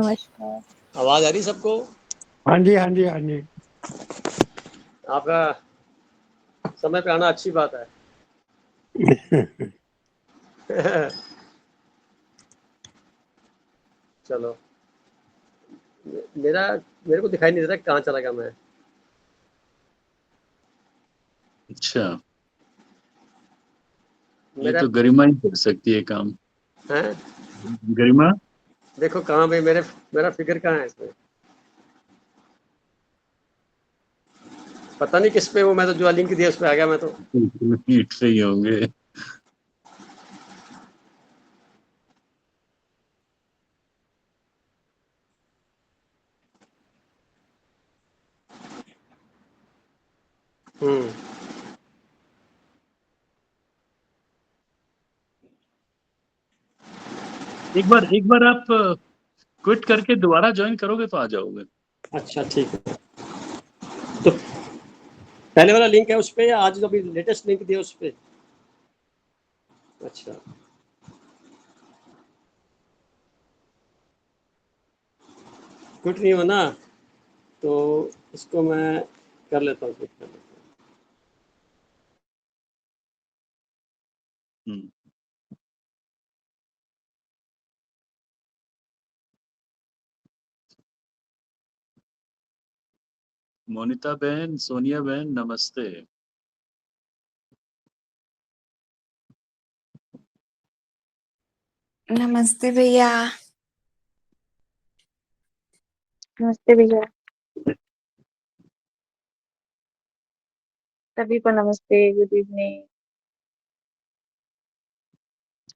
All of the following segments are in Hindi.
नमस्कार। आवाज आ रही सबको? हाँ जी, हाँ जी, हाँ जी। आपका समय पे आना अच्छी बात है। चलो, मेरे को दिखाई नहीं दे रहा कहाँ चला गया मैं। अच्छा, ये मेरा तो गरिमा ही कर सकती है काम। है, गरिमा देखो कहाँ भाई, मेरा फिगर कहाँ है इसमें? पता नहीं किस पे वो, मैं तो जो लिंक दिया उस पे आ गया मैं तो। मीट से ही होंगे। एक बार आप क्विट करके दोबारा ज्वाइन करोगे तो आ जाओगे। अच्छा ठीक है, तो पहले वाला लिंक है उस पे या आज जो अभी लेटेस्ट लिंक दिया उस पे? अच्छा, क्विट नहीं होना तो इसको मैं कर लेता हूँ, क्विट कर लेता हूँ। हम्म। मोनिता बहन, सोनिया बहन, नमस्ते। नमस्ते भैया। नमस्ते भैया। सभी को नमस्ते, गुड इवनिंग।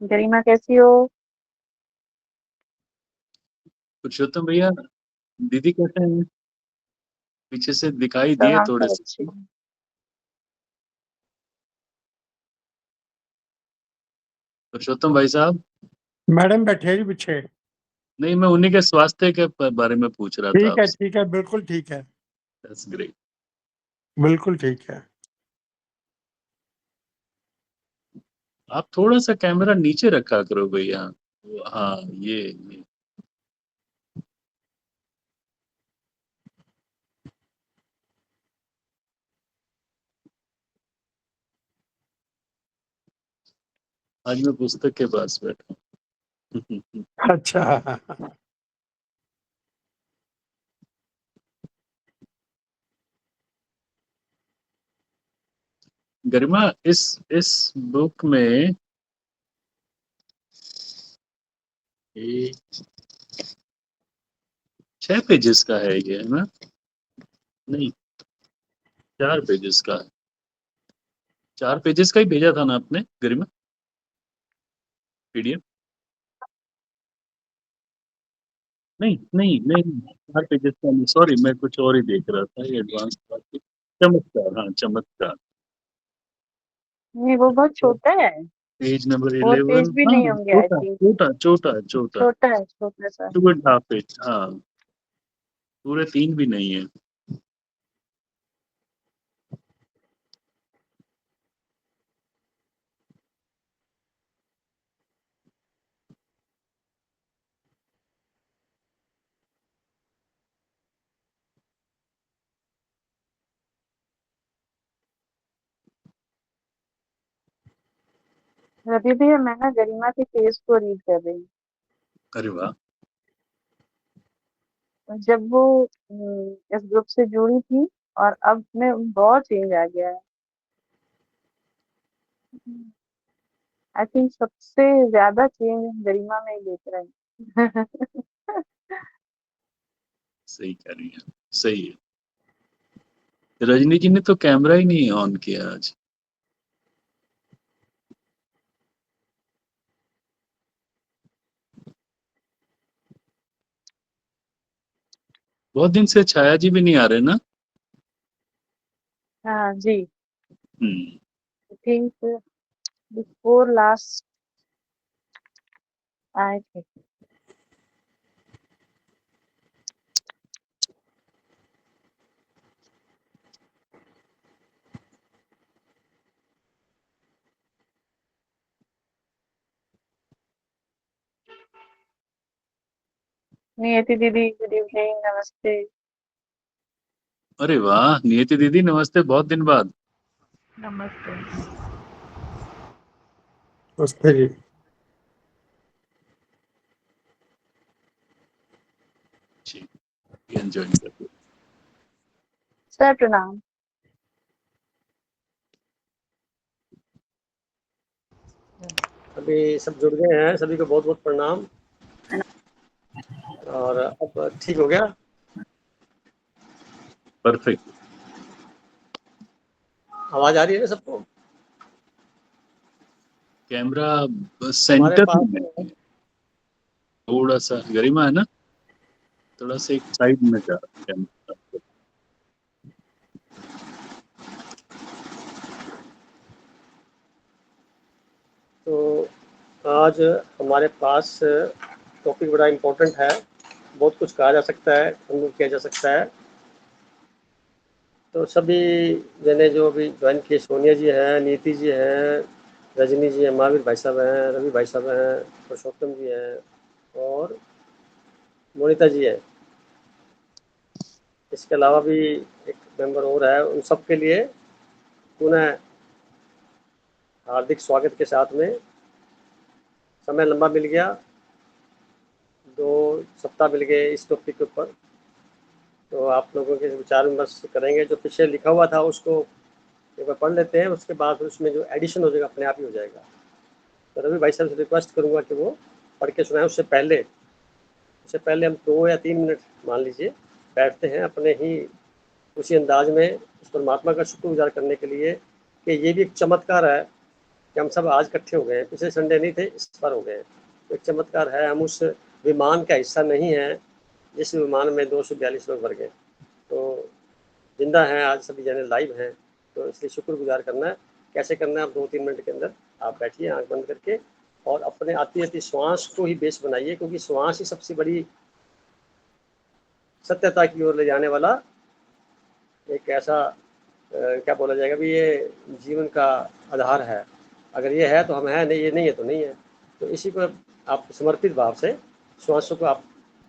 गरिमा कैसी हो? पुरुषोत्तम भैया, दीदी कैसे हैं? पीछे से दिखाई सब दिए हम थोड़े सब से। अच्छे हैं। पुरुषोत्तम भाई साहब, मैडम बैठे जी पीछे। नहीं मैं उन्हीं के स्वास्थ्य के बारे में पूछ रहा था आपसे। ठीक है, बिल्कुल ठीक है, दैट्स ग्रेट। बिल्कुल ठीक है। आप थोड़ा सा कैमरा नीचे रखा करो भैया। हाँ, ये आज मैं पुस्तक के पास बैठा हूँ। अच्छा, गरिमा, इस बुक में ये 6 पेजेस का है ये, है ना? नहीं, 4 पेजेस का है। 4 पेजेस का ही भेजा था ना आपने गरिमा, पीडीएफ? नहीं नहीं नहीं, 4 पेजेस का नहीं, सॉरी, मैं कुछ और ही देख रहा था। ये एडवांस चमत्कार, हाँ चमत्कार, नहीं, वो बहुत छोटा है। Page number 4 11। पेज भी हाँ, नहीं होंगे, आई छोटा थिंक। छोटा छोटा छोटा, छोटा है, छोटा सा। 2.5 पेज, हाँ, पूरे 3 भी नहीं है। रवि भैया, मैं ना गरिमा के पेज को रीड कर रही अरे वाह, हूँ। जब वो इस ग्रुप से जुड़ी थी और अब में बहुत चेंज आ गया है। आई थिंक सबसे ज्यादा चेंज गरिमा में ही देख रहे हैं। सही कह रही है, सही है। रजनी जी ने तो कैमरा ही नहीं ऑन किया आज। बहुत दिन से छाया जी भी नहीं आ रहे ना। हाँ जी, हम्म। आई थिंक बिफोर लास्ट आए थे। नियति दीदी, गुड इवनिंग, नमस्ते। अरे वाह, नियति दीदी नमस्ते, बहुत दिन बाद। नमस्ते। नमस्ते जी। एंजॉय कर। सर प्रणाम। अभी सब जुड़ गए हैं, सभी को बहुत बहुत प्रणाम। और अब ठीक हो गया? परफेक्ट। आवाज आ रही है ना सबको? कैमरा हमारे सेंटर पास में है, थोड़ा सा गरिमा है ना, थोड़ा सा एक साइड में जा कैमरा। तो आज हमारे पास टॉपिक बड़ा इम्पोर्टेंट है। बहुत कुछ कहा जा सकता है, अनुभव किया जा सकता है। तो सभी जने जो अभी ज्वाइन किए, सोनिया जी हैं, नीति जी हैं, रजनी जी हैं, महावीर भाई साहब हैं, रवि भाई साहब हैं, पुरुषोत्तम जी हैं और मोनिता जी है। इसके अलावा भी एक मेंबर और है। उन सब के लिए पुनः हार्दिक स्वागत के साथ में समय लंबा मिल गया, 2 सप्ताह मिल गए इस टॉपिक के ऊपर। तो आप लोगों के विचार विमर्श करेंगे। जो पीछे लिखा हुआ था उसको एक बार पढ़ लेते हैं, उसके बाद फिर उसमें जो एडिशन हो जाएगा अपने आप ही हो जाएगा। तो रवि भाई साहब से रिक्वेस्ट करूँगा कि वो पढ़ के सुनाएं। उससे पहले हम 2 या 3 मिनट मान लीजिए बैठते हैं अपने ही उसी अंदाज में उस परमात्मा का शुक्रगुजार करने के लिए कि ये भी एक चमत्कार है कि हम सब आज इकट्ठे हो गए हैं। पिछले संडे नहीं थे, इस बार हो गए हैं। तो एक चमत्कार है, हम उस विमान का हिस्सा नहीं है जिस विमान में 242 लोग भर गए। तो जिंदा हैं आज सभी जने, लाइव हैं। तो इसलिए शुक्रगुजार करना है। कैसे करना है? आप 2-3 मिनट के अंदर आप बैठिए आंख बंद करके और अपने आती आती श्वास को ही बेस बनाइए, क्योंकि श्वास ही सबसे बड़ी सत्यता की ओर ले जाने वाला एक ऐसा क्या बोला जाएगा भी, ये जीवन का आधार है। अगर ये है तो हम हैं, नहीं ये नहीं है तो नहीं है। तो इसी को आप समर्पित भाव से श्वासों को आप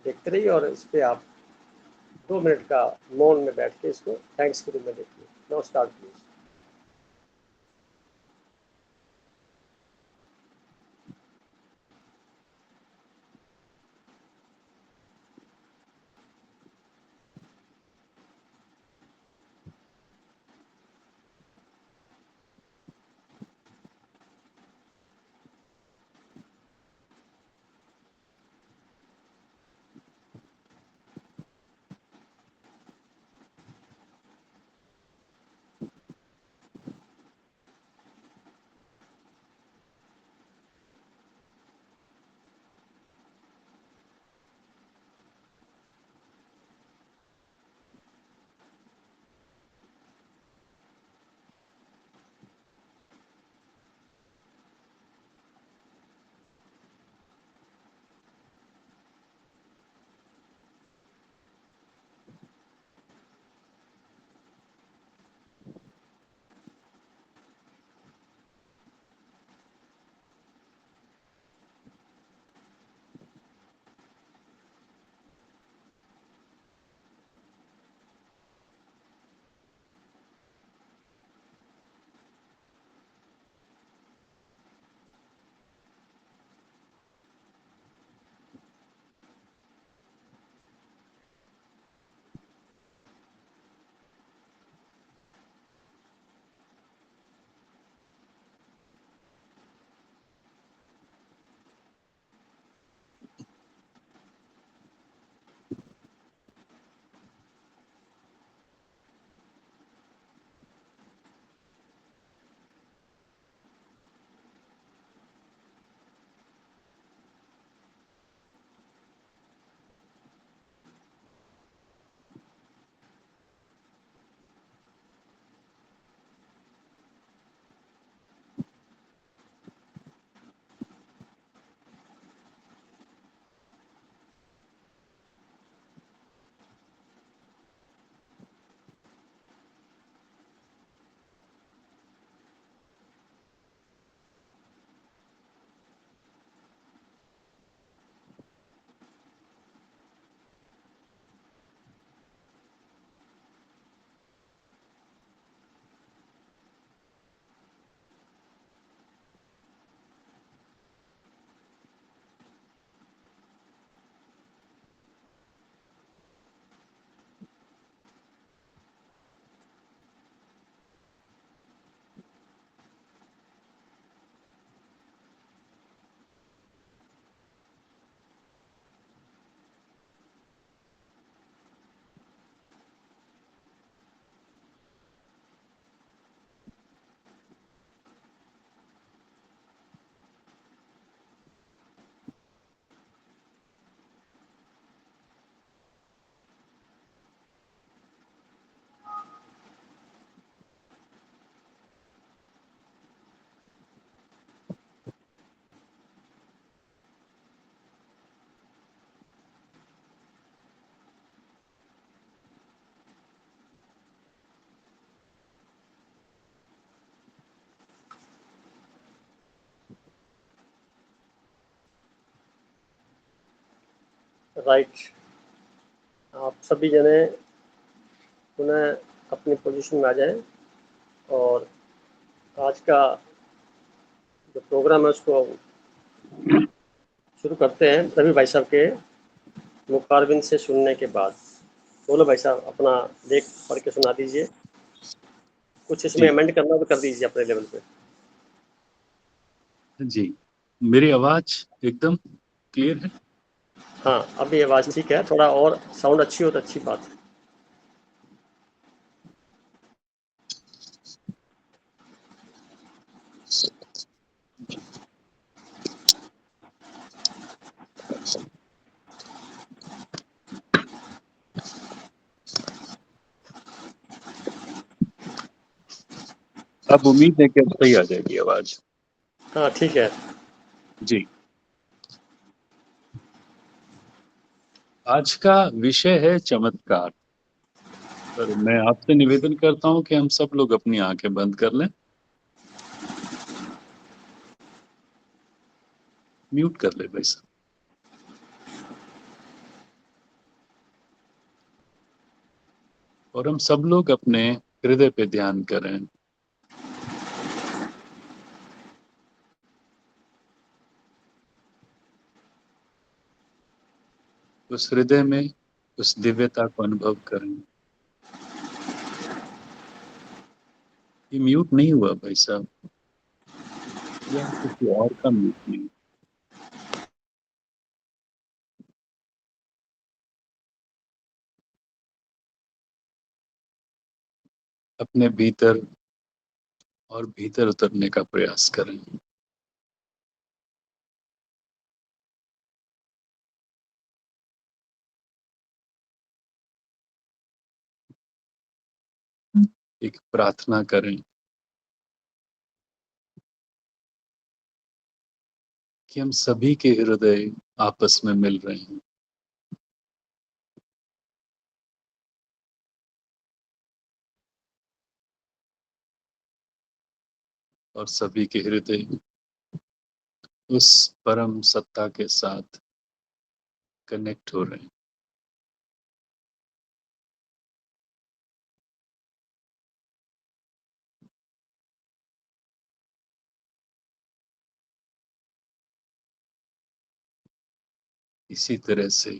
देखते रहिए और इस पर आप 2 मिनट का मौन में बैठ के इसको थैंक्स के रूप में देखिए। Now start please. राइट। आप सभी जने पुनः अपनी पोजीशन में आ जाएं और आज का जो प्रोग्राम है उसको शुरू करते हैं रवि भाई साहब के मुखारबिन से सुनने के बाद। बोलो भाई साहब, अपना लेख पढ़ के सुना दीजिए। कुछ इसमें जी अमेंड करना तो कर दीजिए अपने लेवल पे। जी, मेरी आवाज एकदम क्लियर है? हाँ, अभी आवाज़ ठीक है, थोड़ा और साउंड अच्छी हो तो अच्छी बात है। अब उम्मीद है कि अब सही आ जाएगी आवाज। हाँ ठीक है। जी, आज का विषय है चमत्कार। पर मैं आपसे निवेदन करता हूं कि हम सब लोग अपनी आंखें बंद कर लें, म्यूट कर ले भाई साहब, और हम सब लोग अपने हृदय पे ध्यान करें। उस हृदय में उस दिव्यता को अनुभव करें। ये म्यूट नहीं हुआ भाई साहब, या किसी और का म्यूट नहीं। अपने भीतर और भीतर उतरने का प्रयास करें। एक प्रार्थना करें कि हम सभी के हृदय आपस में मिल रहे हैं और सभी के हृदय उस परम सत्ता के साथ कनेक्ट हो रहे हैं। इसी तरह से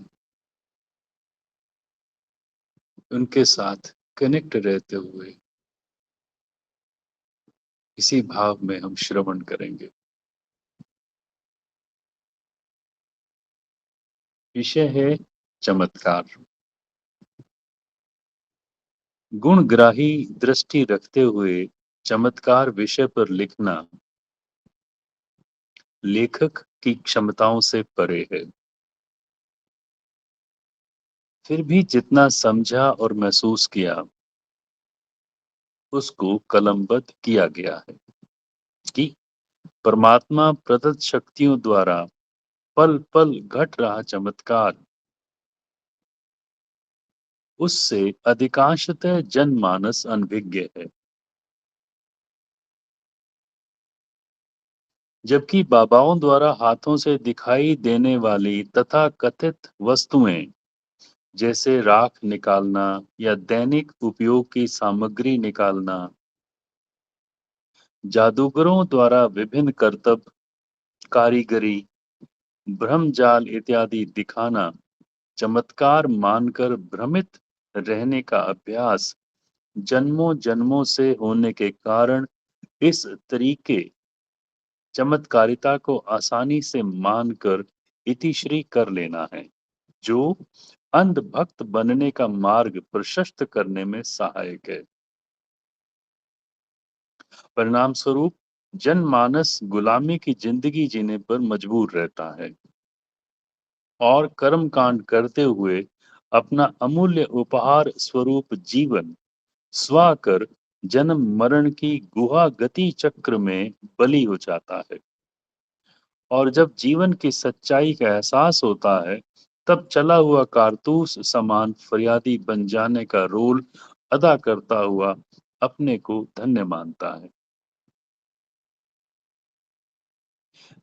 उनके साथ कनेक्ट रहते हुए इसी भाव में हम श्रवण करेंगे। विषय है चमत्कार। गुणग्राही दृष्टि रखते हुए चमत्कार विषय पर लिखना लेखक की क्षमताओं से परे है। फिर भी जितना समझा और महसूस किया उसको कलमबद्ध किया गया है कि परमात्मा प्रदत्त शक्तियों द्वारा पल पल घट रहा चमत्कार उससे अधिकांशतः जनमानस अनभिज्ञ है, जबकि बाबाओं द्वारा हाथों से दिखाई देने वाली तथा कथित वस्तुएं जैसे राख निकालना या दैनिक उपयोग की सामग्री निकालना, जादूगरों द्वारा विभिन्न करतब, कारीगरी, ब्रह्मजाल इत्यादि दिखाना, चमत्कार मानकर भ्रमित रहने का अभ्यास जन्मों जन्मों से होने के कारण इस तरीके चमत्कारिता को आसानी से मानकर इतिश्री कर लेना है, जो अंधभक्त बनने का मार्ग प्रशस्त करने में सहायक है। परिणाम स्वरूप जनमानस गुलामी की जिंदगी जीने पर मजबूर रहता है और कर्म कांड करते हुए अपना अमूल्य उपहार स्वरूप जीवन स्वा कर जन्म मरण की गुहा गति चक्र में बली हो जाता है। और जब जीवन की सच्चाई का एहसास होता है तब चला हुआ कारतूस समान फरियादी बन जाने का रोल अदा करता हुआ अपने को धन्य मानता है।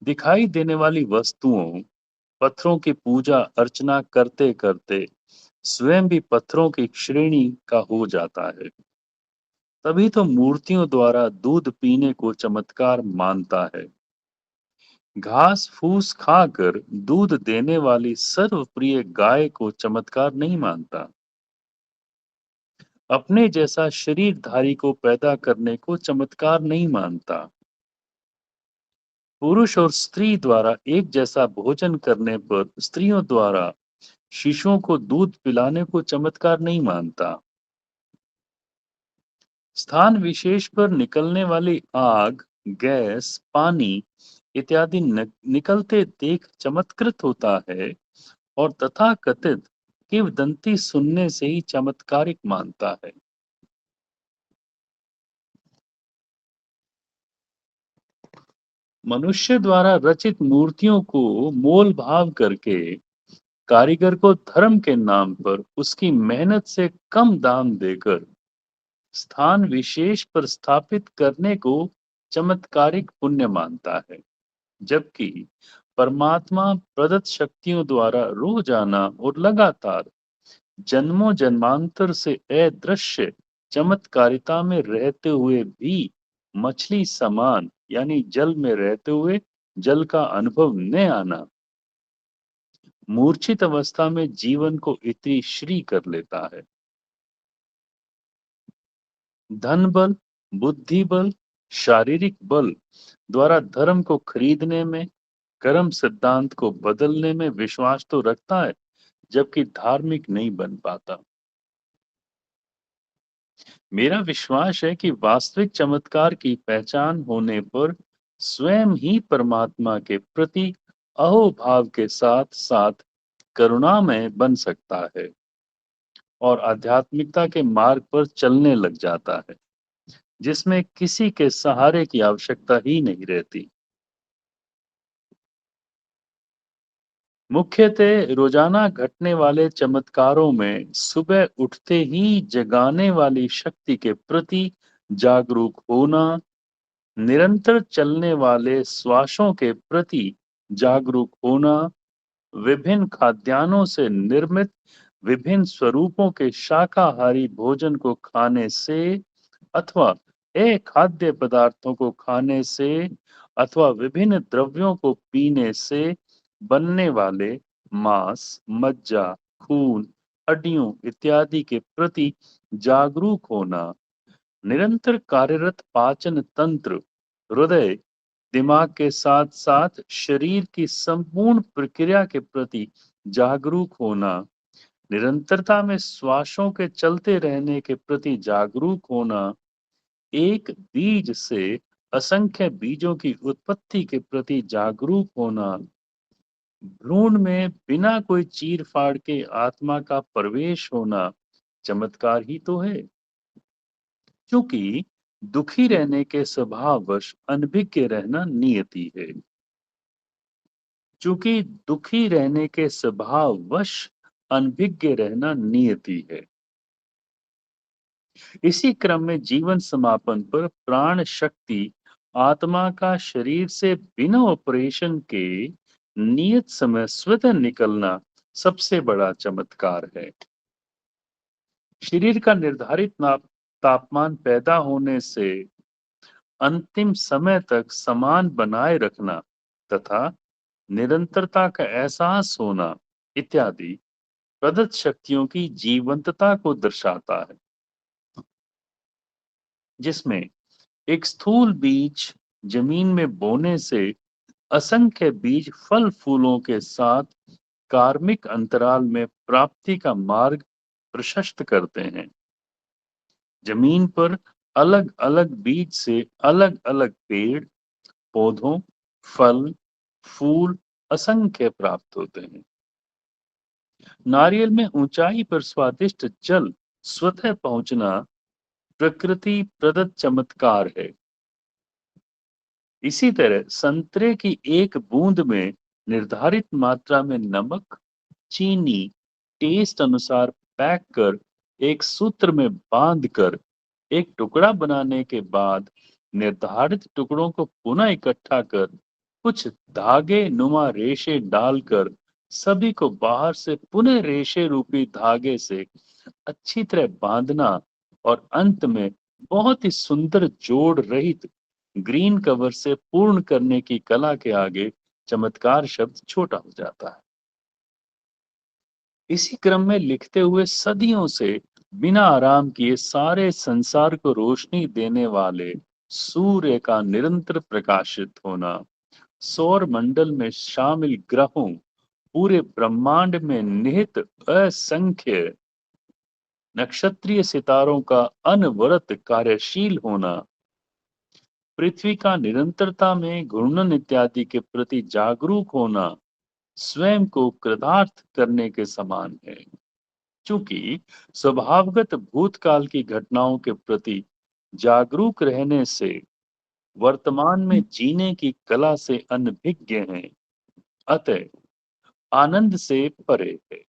दिखाई देने वाली वस्तुओं पत्थरों की पूजा अर्चना करते करते स्वयं भी पत्थरों की श्रेणी का हो जाता है। तभी तो मूर्तियों द्वारा दूध पीने को चमत्कार मानता है। घास फूस खाकर दूध देने वाली सर्वप्रिय गाय को चमत्कार नहीं मानता। अपने जैसा शरीरधारी को पैदा करने को चमत्कार नहीं मानता। पुरुष और स्त्री द्वारा एक जैसा भोजन करने पर स्त्रियों द्वारा शिशुओं को दूध पिलाने को चमत्कार नहीं मानता। स्थान विशेष पर निकलने वाली आग, गैस, पानी इत्यादि निकलते देख चमत्कृत होता है और तथाकथित किंवदंती सुनने से ही चमत्कारिक मानता है। मनुष्य द्वारा रचित मूर्तियों को मोल भाव करके कारीगर को धर्म के नाम पर उसकी मेहनत से कम दाम देकर स्थान विशेष पर स्थापित करने को चमत्कारिक पुण्य मानता है, जबकि परमात्मा प्रदत्त शक्तियों द्वारा रोजाना और लगातार जन्मों जन्मांतर से अदृश्य चमत्कारिता में रहते हुए भी मछली समान यानी जल में रहते हुए जल का अनुभव न आना मूर्छित अवस्था में जीवन को इति श्री कर लेता है। धन बल, बुद्धि बल, शारीरिक बल द्वारा धर्म को खरीदने में, कर्म सिद्धांत को बदलने में विश्वास तो रखता है, जबकि धार्मिक नहीं बन पाता। मेरा विश्वास है कि वास्तविक चमत्कार की पहचान होने पर स्वयं ही परमात्मा के प्रति अहोभाव के साथ साथ करुणामय बन सकता है और आध्यात्मिकता के मार्ग पर चलने लग जाता है, जिसमें किसी के सहारे की आवश्यकता ही नहीं रहती। मुख्यतः रोजाना घटने वाले चमत्कारों में सुबह उठते ही जगाने वाली शक्ति के प्रति जागरूक होना, निरंतर चलने वाले श्वासों के प्रति जागरूक होना, विभिन्न खाद्यान्नों से निर्मित विभिन्न स्वरूपों के शाकाहारी भोजन को खाने से अथवा अखाद्य पदार्थों को खाने से अथवा विभिन्न द्रव्यों को पीने से बनने वाले मांस, मज्जा, खून, हड्डियों इत्यादि के प्रति जागरूक होना, निरंतर कार्यरत पाचन तंत्र, हृदय, दिमाग के साथ साथ शरीर की संपूर्ण प्रक्रिया के प्रति जागरूक होना, निरंतरता में श्वासों के चलते रहने के प्रति जागरूक होना, एक बीज से असंख्य बीजों की उत्पत्ति के प्रति जागरूक होना, भ्रूण में बिना कोई चीर फाड़ के आत्मा का प्रवेश होना चमत्कार ही तो है। क्योंकि दुखी रहने के स्वभाववश अनभिज्ञ रहना नियति है। चूंकि दुखी रहने के स्वभाववश अनभिज्ञ रहना नियति है। इसी क्रम में जीवन समापन पर प्राण शक्ति आत्मा का शरीर से बिना ऑपरेशन के नियत समय स्वतः निकलना सबसे बड़ा चमत्कार है। शरीर का निर्धारित तापमान पैदा होने से अंतिम समय तक समान बनाए रखना तथा निरंतरता का एहसास होना इत्यादि प्रदत्त शक्तियों की जीवंतता को दर्शाता है, जिसमें एक स्थूल बीज जमीन में बोने से असंख्य बीज फल फूलों के साथ कार्मिक अंतराल में प्राप्ति का मार्ग प्रशस्त करते हैं। जमीन पर अलग अलग बीज से अलग अलग पेड़, पौधों, फल, फूल असंख्य प्राप्त होते हैं। नारियल में ऊंचाई पर स्वादिष्ट जल स्वतः पहुंचना प्रकृति प्रदत्त चमत्कार है। इसी तरह संतरे की एक बूंद में निर्धारित मात्रा में नमक, चीनी टेस्ट अनुसार पैक कर एक सूत्र में बांधकर एक टुकड़ा बनाने के बाद निर्धारित टुकड़ों को पुनः इकट्ठा कर कुछ धागे नुमा रेशे डालकर सभी को बाहर से पुनः रेशे रूपी धागे से अच्छी तरह बांधना और अंत में बहुत ही सुंदर जोड़ रहित ग्रीन कवर से पूर्ण करने की कला के आगे चमत्कार शब्द छोटा हो जाता है। इसी क्रम में लिखते हुए सदियों से बिना आराम किए सारे संसार को रोशनी देने वाले सूर्य का निरंतर प्रकाशित होना, सौर मंडल में शामिल ग्रहों, पूरे ब्रह्मांड में निहित असंख्य नक्षत्रीय सितारों का अनवरत कार्यशील होना, पृथ्वी का निरंतरता में घूर्णन इत्यादि के प्रति जागरूक होना स्वयं को कृतार्थ करने के समान है। चूंकि स्वभावगत भूतकाल की घटनाओं के प्रति जागरूक रहने से वर्तमान में जीने की कला से अनभिज्ञ हैं, अतः आनंद से परे है।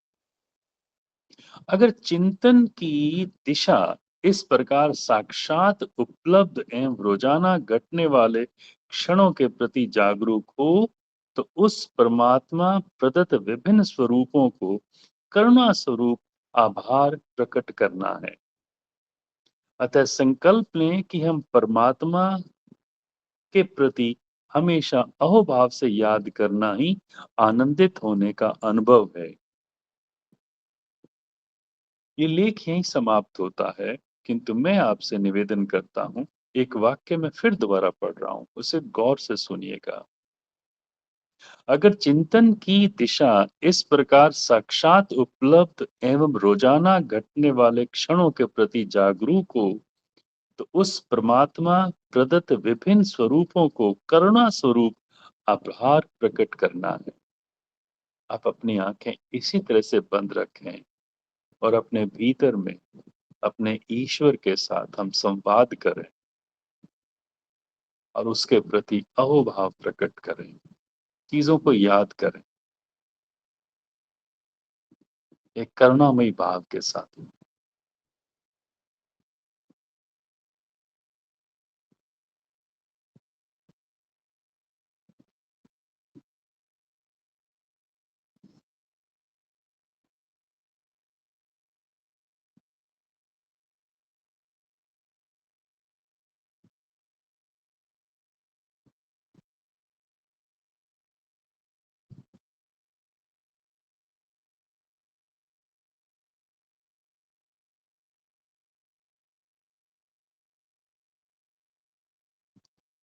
अगर चिंतन की दिशा इस प्रकार साक्षात उपलब्ध एवं रोजाना घटने वाले क्षणों के प्रति जागरूक हो, तो उस परमात्मा प्रदत्त विभिन्न स्वरूपों को करुणा स्वरूप आभार प्रकट करना है। अतः संकल्प लें कि हम परमात्मा के प्रति हमेशा अहोभाव से याद करना ही आनंदित होने का अनुभव है। ये लेख यहीं समाप्त होता है, किंतु मैं आपसे निवेदन करता हूं, एक वाक्य मैं फिर दोबारा पढ़ रहा हूं, उसे गौर से सुनिएगा। अगर चिंतन की दिशा इस प्रकार साक्षात उपलब्ध एवं रोजाना घटने वाले क्षणों के प्रति जागरूक हो, तो उस परमात्मा प्रदत्त विभिन्न स्वरूपों को करुणा स्वरूप आभार प्रकट करना है। आप अपनी आंखें इसी तरह से बंद रखें और अपने भीतर में अपने ईश्वर के साथ हम संवाद करें और उसके प्रति अहोभाव प्रकट करें, चीजों को याद करें एक करुणामयी भाव के साथ।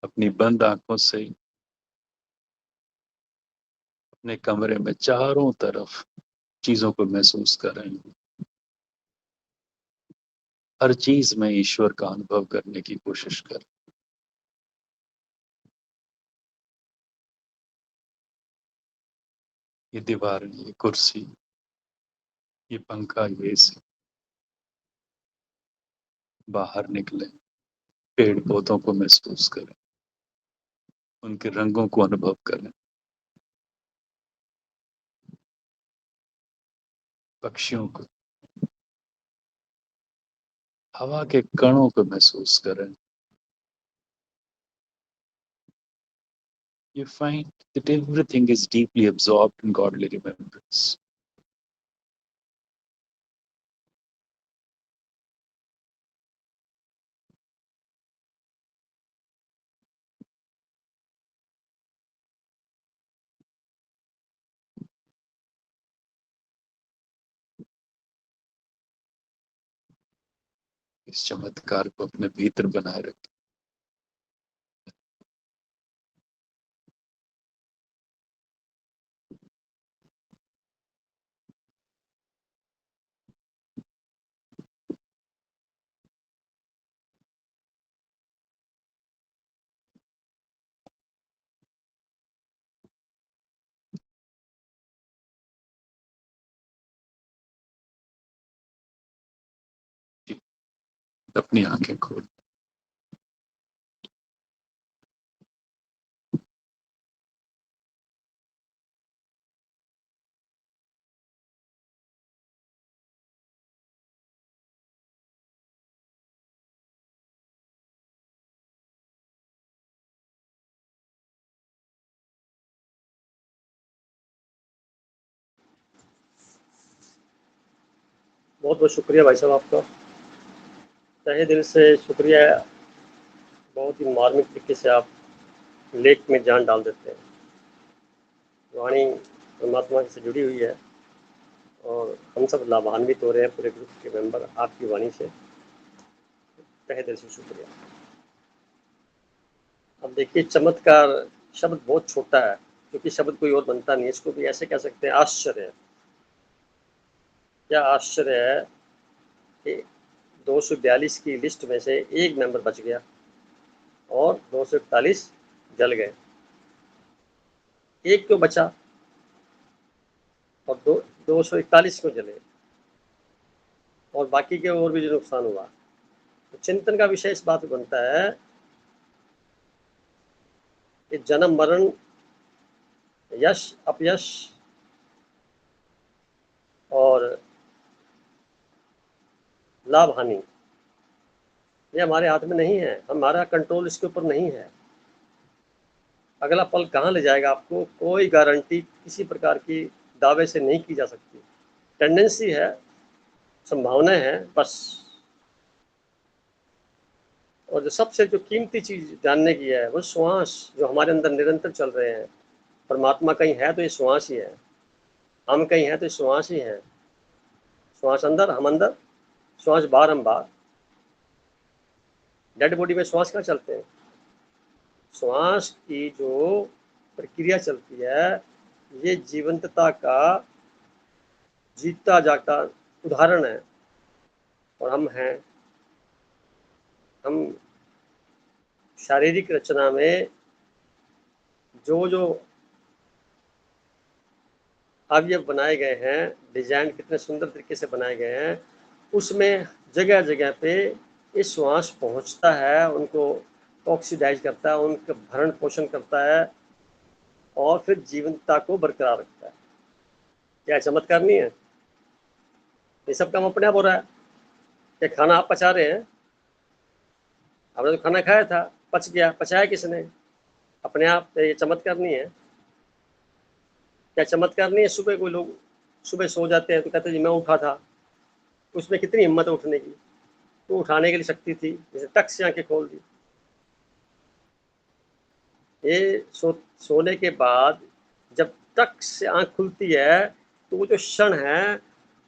अपनी बंद आंखों से अपने कमरे में चारों तरफ चीजों को महसूस करें। हर चीज में ईश्वर का अनुभव करने की कोशिश करें। ये दीवार, ये कुर्सी, ये पंखा, ये एसी, बाहर निकले, पेड़ पौधों को महसूस करें, उनके रंगों को अनुभव करें, पक्षियों को, हवा के कणों को महसूस करें। You find that everything is deeply absorbed in godly remembrance. इस चमत्कार को अपने भीतर बनाए रखें। अपनी आंखें खोल। बहुत बहुत शुक्रिया भाई साहब आपका, तहे दिल से शुक्रिया। बहुत ही मार्मिक तरीके से आप लेख में जान डाल देते हैं। वाणी परमात्मा से जुड़ी हुई है और हम सब लाभान्वित हो रहे हैं, पूरे ग्रुप के मेंबर आपकी वाणी से, तहे दिल से शुक्रिया। अब देखिए, चमत्कार शब्द बहुत छोटा है, क्योंकि शब्द कोई और बनता नहीं है। इसको भी ऐसे कह सकते हैं, आश्चर्य। क्या आश्चर्य है कि 242 की लिस्ट में से एक मेंबर बच गया और 241 जल गए। एक क्यों बचा और 241 क्यों जले, और बाकी के और भी जो नुकसान हुआ। तो चिंतन का विषय इस बात पे बनता है कि जन्म मरण, यश अपयश और लाभ हानि, ये हमारे हाथ में नहीं है। हमारा कंट्रोल इसके ऊपर नहीं है। अगला पल कहाँ ले जाएगा आपको, कोई गारंटी किसी प्रकार की दावे से नहीं की जा सकती। टेंडेंसी है, संभावनाएं हैं बस। और जो सबसे जो कीमती चीज जानने की है वो श्वास जो हमारे अंदर निरंतर चल रहे हैं। परमात्मा कहीं है तो ये श्वास ही है, हम कहीं है तो ये श्वास ही है। श्वास अंदर, हम अंदर, श्वास बाहर, हम बाहर। डेड बॉडी में श्वास कहाँ चलते हैं? श्वास की जो प्रक्रिया चलती है, ये जीवंतता का जीता जागता उदाहरण है। और हम हैं, हम शारीरिक रचना में जो जो अवयव बनाए गए हैं, डिजाइन कितने सुंदर तरीके से बनाए गए हैं, उसमें जगह जगह पे ये श्वास पहुंचता है, उनको ऑक्सीडाइज करता है, उनका भरण पोषण करता है और फिर जीवंतता को बरकरार रखता है। क्या चमत्कार नहीं है? ये सब काम अपने आप हो रहा है। क्या खाना आप पचा रहे हैं? आपने तो खाना खाया था, पच गया, पचाया किसने? अपने आप। ये चमत्कार नहीं है? क्या चमत्कार नहीं है? सुबह कोई लोग सुबह सो जाते हैं तो कहते हैं जी मैं उठा था, उसमें कितनी हिम्मत है उठने की, तो उठाने के लिए शक्ति थी, जैसे टक से आंखें खोल दी। ये सोने के बाद जब टक से आंख खुलती है तो वो जो क्षण है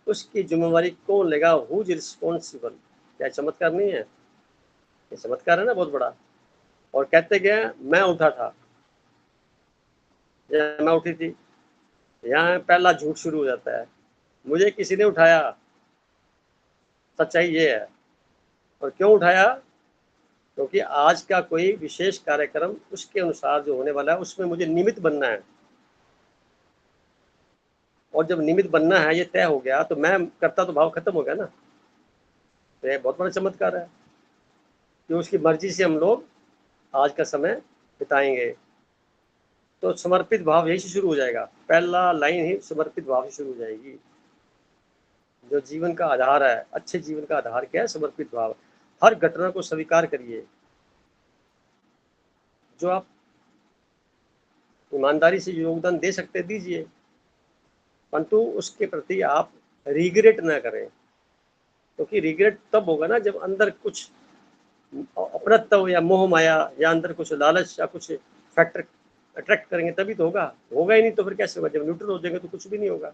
उसकी जिम्मेवारी कौन लेगा? Who is responsible? क्या चमत्कार नहीं है? ये चमत्कार है ना बहुत बड़ा। और कहते गए मैं उठा था या मैं उठी थी, यहाँ पहला झूठ शुरू हो जाता है। मुझे किसी ने उठाया, सच्चाई ये है। और क्यों उठाया? क्योंकि आज का कोई विशेष कार्यक्रम उसके अनुसार जो होने वाला है उसमें मुझे निमित्त बनना है। और जब निमित्त बनना है, ये तय हो गया, तो मैं करता तो भाव खत्म हो गया ना। तो ये बहुत बड़ा चमत्कार है कि उसकी मर्जी से हम लोग आज का समय बिताएंगे। तो समर्पित भाव यही से शुरू हो जाएगा। पहला लाइन ही समर्पित भाव से शुरू हो जाएगी। जो जीवन का आधार है, अच्छे जीवन का आधार क्या है? समर्पित भाव। हर घटना को स्वीकार करिए। जो आप ईमानदारी से योगदान दे सकते दीजिए, परंतु उसके प्रति आप रिग्रेट ना करें। क्योंकि रिग्रेट तब होगा ना जब अंदर कुछ अपनत्व या मोह माया या अंदर कुछ लालच या कुछ फैक्टर अट्रैक्ट करेंगे, तभी तो होगा। होगा ही नहीं तो फिर कैसे होगा? जब न्यूट्रल हो जाएंगे तो कुछ भी नहीं होगा।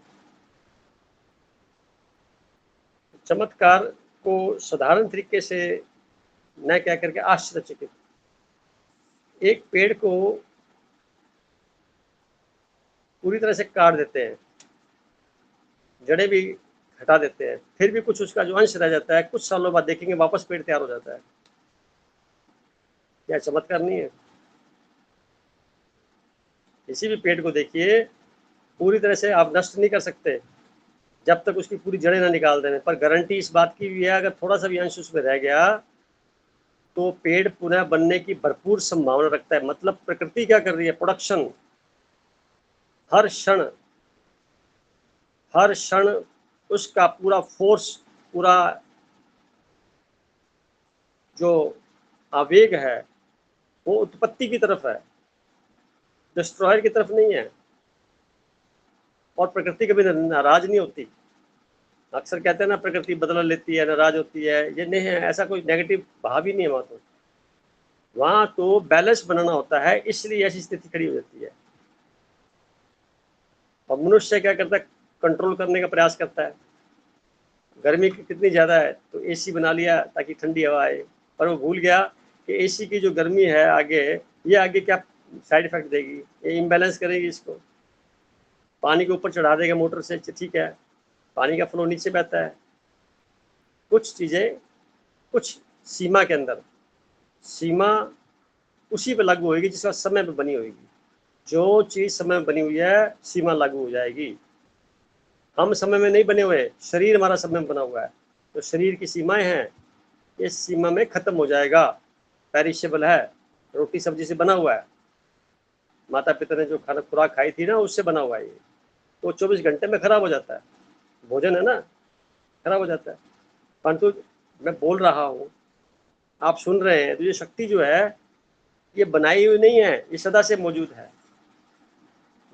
चमत्कार को साधारण तरीके से न कह करके आश्चर्यचकित। एक पेड़ को पूरी तरह से काट देते हैं, जड़ें भी हटा देते हैं, फिर भी कुछ उसका जो अंश रह जाता है, कुछ सालों बाद देखेंगे वापस पेड़ तैयार हो जाता है। क्या चमत्कार नहीं है? किसी भी पेड़ को देखिए, पूरी तरह से आप नष्ट नहीं कर सकते जब तक उसकी पूरी जड़ें ना निकाल दें। पर गारंटी इस बात की भी है, अगर थोड़ा सा भी अंश उसमें रह गया तो पेड़ पुनः बनने की भरपूर संभावना रखता है। मतलब प्रकृति क्या कर रही है? प्रोडक्शन। हर क्षण हर क्षण उसका पूरा फोर्स, पूरा जो आवेग है वो उत्पत्ति की तरफ है, डिस्ट्रॉयर की तरफ नहीं है। और प्रकृति कभी नाराज नहीं होती। अक्सर कहते हैं ना प्रकृति बदला लेती है, नाराज होती है, ये नहीं है, ऐसा कोई नेगेटिव भाव ही नहीं है वहाँ तो बैलेंस बनाना होता है, इसलिए ऐसी स्थिति खड़ी हो जाती है। और मनुष्य क्या करता है, कंट्रोल करने का प्रयास करता है। गर्मी कितनी ज़्यादा है तो एसी बना लिया ताकि ठंडी हवा आए, पर वो भूल गया कि एसी की जो गर्मी है आगे, ये आगे क्या साइड इफेक्ट देगी, ये इम्बैलेंस करेगी इसको, पानी के ऊपर चढ़ा देगा मोटर से, ठीक है, पानी का फ्लो नीचे बहता है। कुछ चीज़ें कुछ सीमा के अंदर, सीमा उसी पे लागू होगी जिसका समय पे बनी होगी। जो चीज़ समय में बनी हुई है सीमा लागू हो जाएगी। हम समय में नहीं बने हुए, शरीर हमारा समय में बना हुआ है, तो शरीर की सीमाएं हैं, इस सीमा में खत्म हो जाएगा। पेरिशेबल है, रोटी सब्जी से बना हुआ है, माता पिता ने जो खाना खुराक खाई थी ना उससे बना हुआ है, ये तो 24 घंटे में खराब हो जाता है, भोजन है ना, खराब हो जाता है। परंतु मैं बोल रहा हूँ, आप सुन रहे हैं, तो ये शक्ति जो है ये बनाई हुई नहीं है, ये सदा से मौजूद है,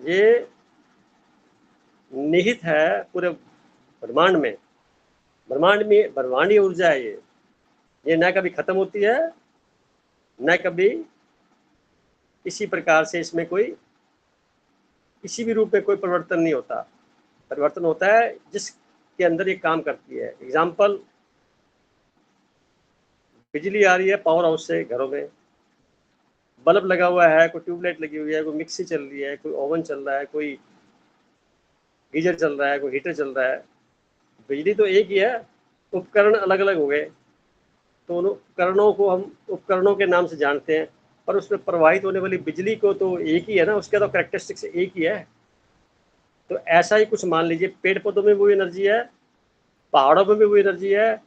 ये निहित है पूरे ब्रह्मांड में। ब्रह्मांडीय ऊर्जा है ये न कभी खत्म होती है, न कभी किसी प्रकार से इसमें कोई किसी भी रूप में कोई परिवर्तन नहीं होता। परिवर्तन होता है जिसके अंदर ये काम करती है। एग्जाम्पल, बिजली आ रही है पावर हाउस से, घरों में बल्ब लगा हुआ है, कोई ट्यूबलाइट लगी हुई है, कोई मिक्सी चल रही है, कोई ओवन चल रहा है, कोई गीजर चल रहा है, कोई हीटर चल रहा है। बिजली तो एक ही है, उपकरण अलग अलग हो गए, तो उन उपकरणों को हम उपकरणों के नाम से जानते हैं, पर उसमें प्रवाहित होने वाली बिजली को तो एक ही है ना, उसके तो कैरेक्टरिस्टिक्स एक ही है। तो ऐसा ही कुछ मान लीजिए, पेड़ पौधों में वही एनर्जी है, पहाड़ों में भी वही एनर्जी है,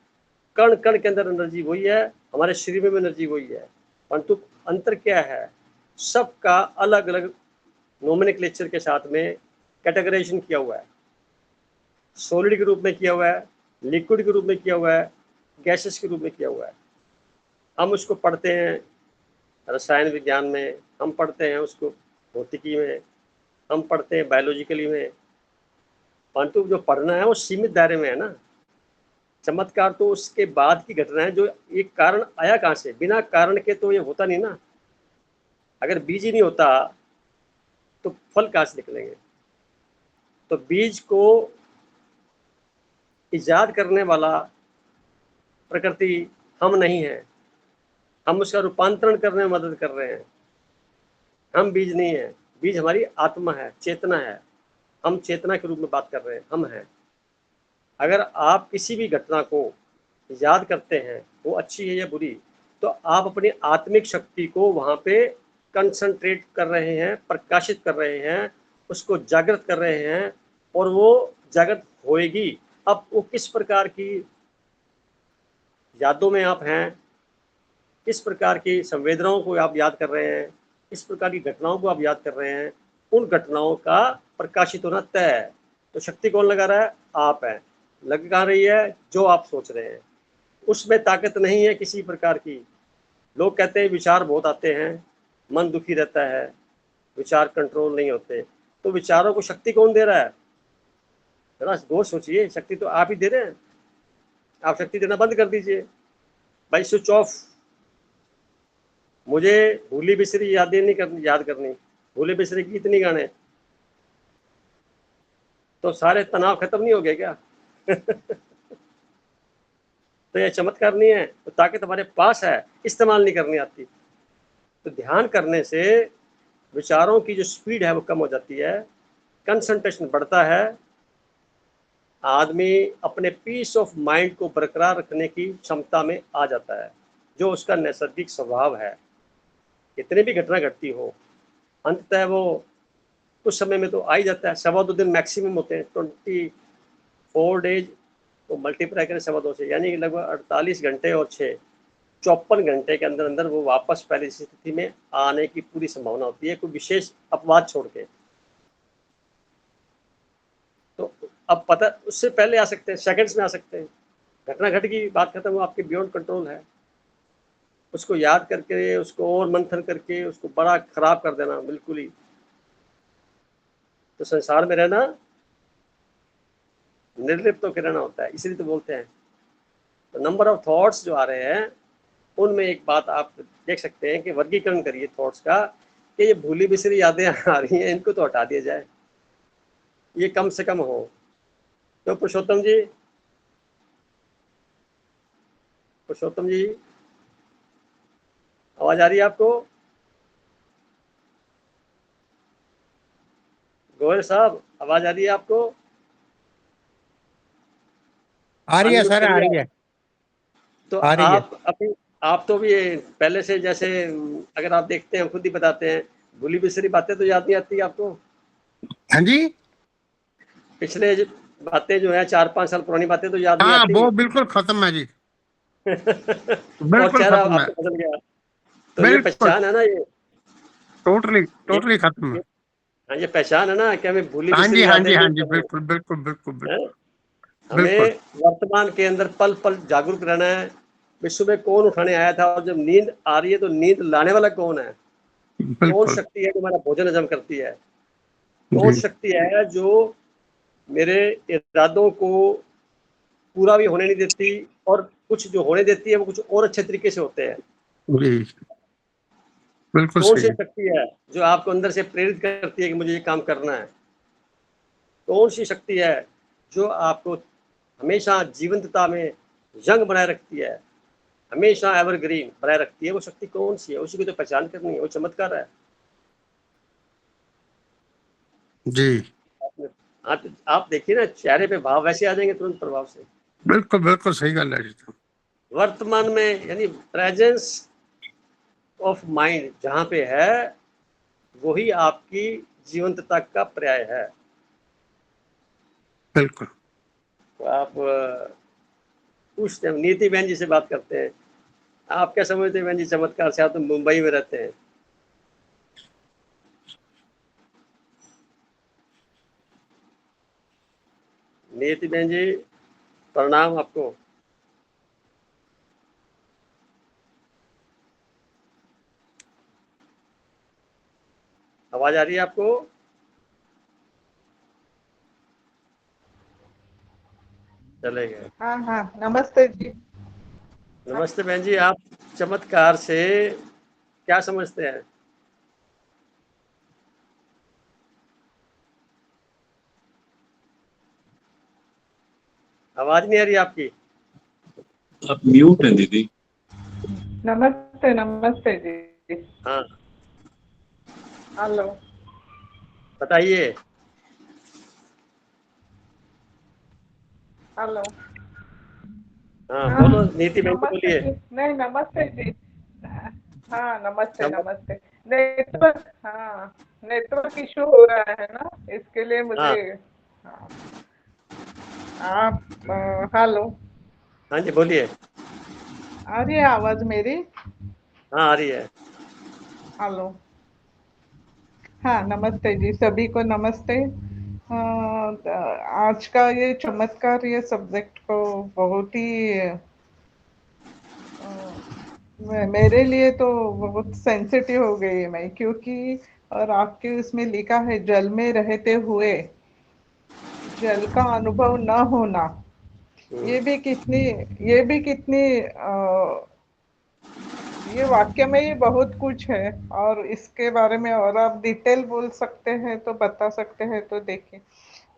कण कण के अंदर एनर्जी वही है, हमारे शरीर में भी एनर्जी वही है, परंतु अंतर क्या है, सबका अलग अलग नोमेनक्लेचर के साथ में कैटेगराइजेशन किया हुआ है। सॉलिड के रूप में किया हुआ है, लिक्विड के रूप में किया हुआ है, गैसेस के रूप में किया हुआ है। हम उसको पढ़ते हैं रसायन विज्ञान में, हम पढ़ते हैं उसको भौतिकी में, हम पढ़ते हैं बायोलॉजिकली में, परंतु जो पढ़ना है वो सीमित दायरे में है ना। चमत्कार तो उसके बाद की घटना है, जो एक कारण आया कहाँ से, बिना कारण के तो ये होता नहीं ना। अगर बीज ही नहीं होता तो फल कहाँ से निकलेंगे। तो बीज को इजाद करने वाला प्रकृति हम नहीं है, हम उसका रूपांतरण करने में मदद कर रहे हैं। हम बीज नहीं है, बीज हमारी आत्मा है, चेतना है, हम चेतना के रूप में बात कर रहे हैं, हम हैं। अगर आप किसी भी घटना को याद करते हैं, वो अच्छी है या बुरी, तो आप अपनी आत्मिक शक्ति को वहाँ पे कंसंट्रेट कर रहे हैं, प्रकाशित कर रहे हैं, उसको जागृत कर रहे हैं, और वो जागृत होएगी। अब वो किस प्रकार की यादों में आप हैं, किस प्रकार की संवेदनाओं को आप याद कर रहे हैं, किस प्रकार की घटनाओं को आप याद कर रहे हैं, उन घटनाओं का प्रकाशित होना तय है। तो शक्ति कौन लगा रहा है, आप हैं। लग कहाँ रही है, जो आप सोच रहे हैं, उसमें ताकत नहीं है किसी प्रकार की। लोग कहते हैं विचार बहुत आते हैं, मन दुखी रहता है, विचार कंट्रोल नहीं होते, तो विचारों को शक्ति कौन दे रहा है, जरा गौर सोचिए। शक्ति तो आप ही दे रहे हैं, आप शक्ति देना बंद कर दीजिए भाई, स्विच ऑफ। मुझे भूली बिसरी यादें नहीं करनी, याद करनी, भूले बिसरे गीत नहीं गाने, तो सारे तनाव खत्म नहीं हो गए क्या? तो यह चमत्कार नहीं है, तो ताकत हमारे पास है, इस्तेमाल नहीं करनी आती। तो ध्यान करने से विचारों की जो स्पीड है वो कम हो जाती है, कंसंट्रेशन बढ़ता है, आदमी अपने पीस ऑफ माइंड को बरकरार रखने की क्षमता में आ जाता है, जो उसका नैसर्गिक स्वभाव है। कितनी भी घटना घटती हो, अंततः वो कुछ समय में तो आ ही जाता है। 2.25 दिन मैक्सिमम होते हैं, 24 डेज तो मल्टीप्लाई करें 2.25 से, यानी कि लगभग 48 घंटे और 6, 54 घंटे के अंदर अंदर वो वापस पहली स्थिति में आने की पूरी संभावना होती है, कोई विशेष अपवाद छोड़ के। तो अब पता, उससे पहले आ सकते हैं, सेकंड्स में आ सकते हैं, घटना घट गई, बात खत्म, वो आपके बियॉन्ड कंट्रोल है। उसको याद करके, उसको और मंथन करके उसको बड़ा खराब कर देना बिल्कुल ही। तो संसार में रहना निर्लिप्त होकर रहना होता है, इसलिए तो बोलते हैं। तो नंबर ऑफ थॉट्स जो आ रहे हैं उनमें एक बात आप देख सकते हैं कि वर्गीकरण करिए थॉट्स का, कि ये भूली बिसरी यादें आ रही हैं, इनको तो हटा दिया जाए, ये कम से कम हो। तो पुरुषोत्तम जी, पुरुषोत्तम जी आवाज आ रही है आपको? गोयल साहब आवाज आ रही है आपको? आ रही है अनम्यूट सर, आ करिए रही आप। है, तो आ रही है। आप तो भी पहले से जैसे, अगर आप देखते हैं खुद ही बताते हैं, भूली बिसरी बातें तो याद नहीं आती आपको? हाँ जी। पिछले बातें जो है 4-5 साल पुरानी बातें तो याद नहीं हाँ, आती? वो बिल्कुल खत्म है जी, और बिल्कुल चेहरा खत्म है, आपका बदल गया। तो ये बिल्कुल पहचान है ना, टोटली ये टोटली खत्म है। ये हाँ, ये पहचान है ना कि हमें भूली हाँ जी, बिसरी हाँ यादें जी, हाँ नहीं जी, करनी बिल्कुल बिल्कुल बिल्कुल है। बिल्कुल बिल्कुल। हमें वर्तमान के अंदर पल पल जागरूक रहना है। विश्व में कौन उठाने आया था, और जब नींद आ रही है तो नींद लाने वाला कौन है? कौन बिल्कुल शक्ति है जो हमारा भोजन हजम करती है? कौन जी शक्ति है जो मेरे इरादों को पूरा भी होने नहीं देती, और कुछ जो होने देती है वो कुछ और अच्छे तरीके से होते हैं? जी, बिल्कुल कौन सी सही। शक्ति है जो आपको अंदर से प्रेरित करती है कि मुझे ये काम करना है? कौन सी शक्ति है जो आपको हमेशा जीवंतता में यंग बनाए रखती है, हमेशा एवरग्रीन बनाए रखती है? वो शक्ति कौन सी है? उसी की तो पहचान करनी है, वो चमत्कार है। जी, आप देखिए ना, चेहरे पे भाव वैसे आ जाएंगे तुरंत प्रभाव से। बिल्कुल बिल्कुल सही गल है जी। वर्तमान में यानी प्रेजेंस ऑफ माइंड जहाँ पे है, वही आपकी जीवंतता का पर्याय है। बिल्कुल। तो आप पूछते हैं, नीति बहन जी से बात करते हैं, आप क्या समझते हैं बहन जी चमत्कार से? आप तो मुंबई में रहते हैं। नीति बहन जी प्रणाम आपको। आवाज आ रही है आपको? चले गए। हाँ हाँ, नमस्ते जी। नमस्ते बहन जी, आप चमत्कार से क्या समझते हैं? आवाज नहीं आ रही आपकी। आप म्यूट हैं दीदी। नमस्ते नमस्ते जी। हाँ हेलो। बताइए। हेलो। हाँ हाँ, बोलो नीति बहन जी, नमस्ते बोलिए। जी। नहीं, नमस्ते जी। हाँ, नमस्ते चमक नमस्ते। नेटवर्क, हाँ, नेटवर्क इशू हो रहा है ना, इसके लिए हाँ मुझे। हाँ, आप हेलो। हाँ जी बोलिए। आ रही है आवाज मेरी? हाँ आ रही है। हेलो। हाँ, नमस्ते जी, सभी को नमस्ते। आज का ये चमत्कार, ये सब्जेक्ट को बहुत ही मेरे लिए तो बहुत सेंसिटिव हो गई है मैं, क्योंकि और आपके उसमें लिखा है जल में रहते हुए जल का अनुभव न होना। हम्म, ये भी कितनी ये भी कितनी ये वाक्य में ही बहुत कुछ है। और इसके बारे में और आप डिटेल बोल सकते हैं तो बता सकते हैं तो देखिए,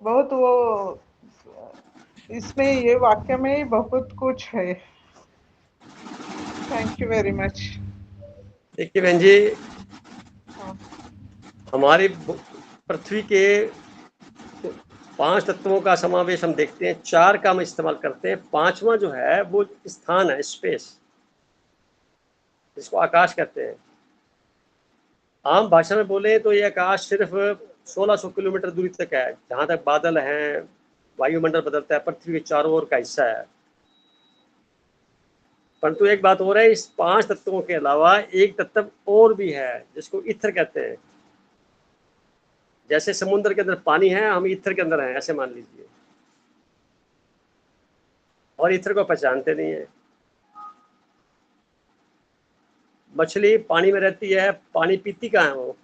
बहुत वो इसमें ये वाक्य में ही बहुत कुछ है। Thank you very much. देखिए बहन जी, हाँ हमारी पृथ्वी के 5 तत्वों का समावेश हम देखते हैं, 4 का हम इस्तेमाल करते हैं, 5वां जो है वो स्थान है, स्पेस, जिसको आकाश कहते हैं। आम भाषा में बोले तो ये आकाश सिर्फ 1600 किलोमीटर दूरी तक है, जहां तक बादल हैं, वायुमंडल बदलता है, पृथ्वी के चारों ओर का हिस्सा है। परंतु एक बात और है, इस 5 तत्वों के अलावा एक तत्व और भी है जिसको ईथर कहते हैं। जैसे समुद्र के अंदर पानी है, हम ईथर के अंदर हैं, ऐसे मान लीजिए, और ईथर को पहचानते नहीं है। मछली पानी में रहती है, पानी पीती कहाँ है वो?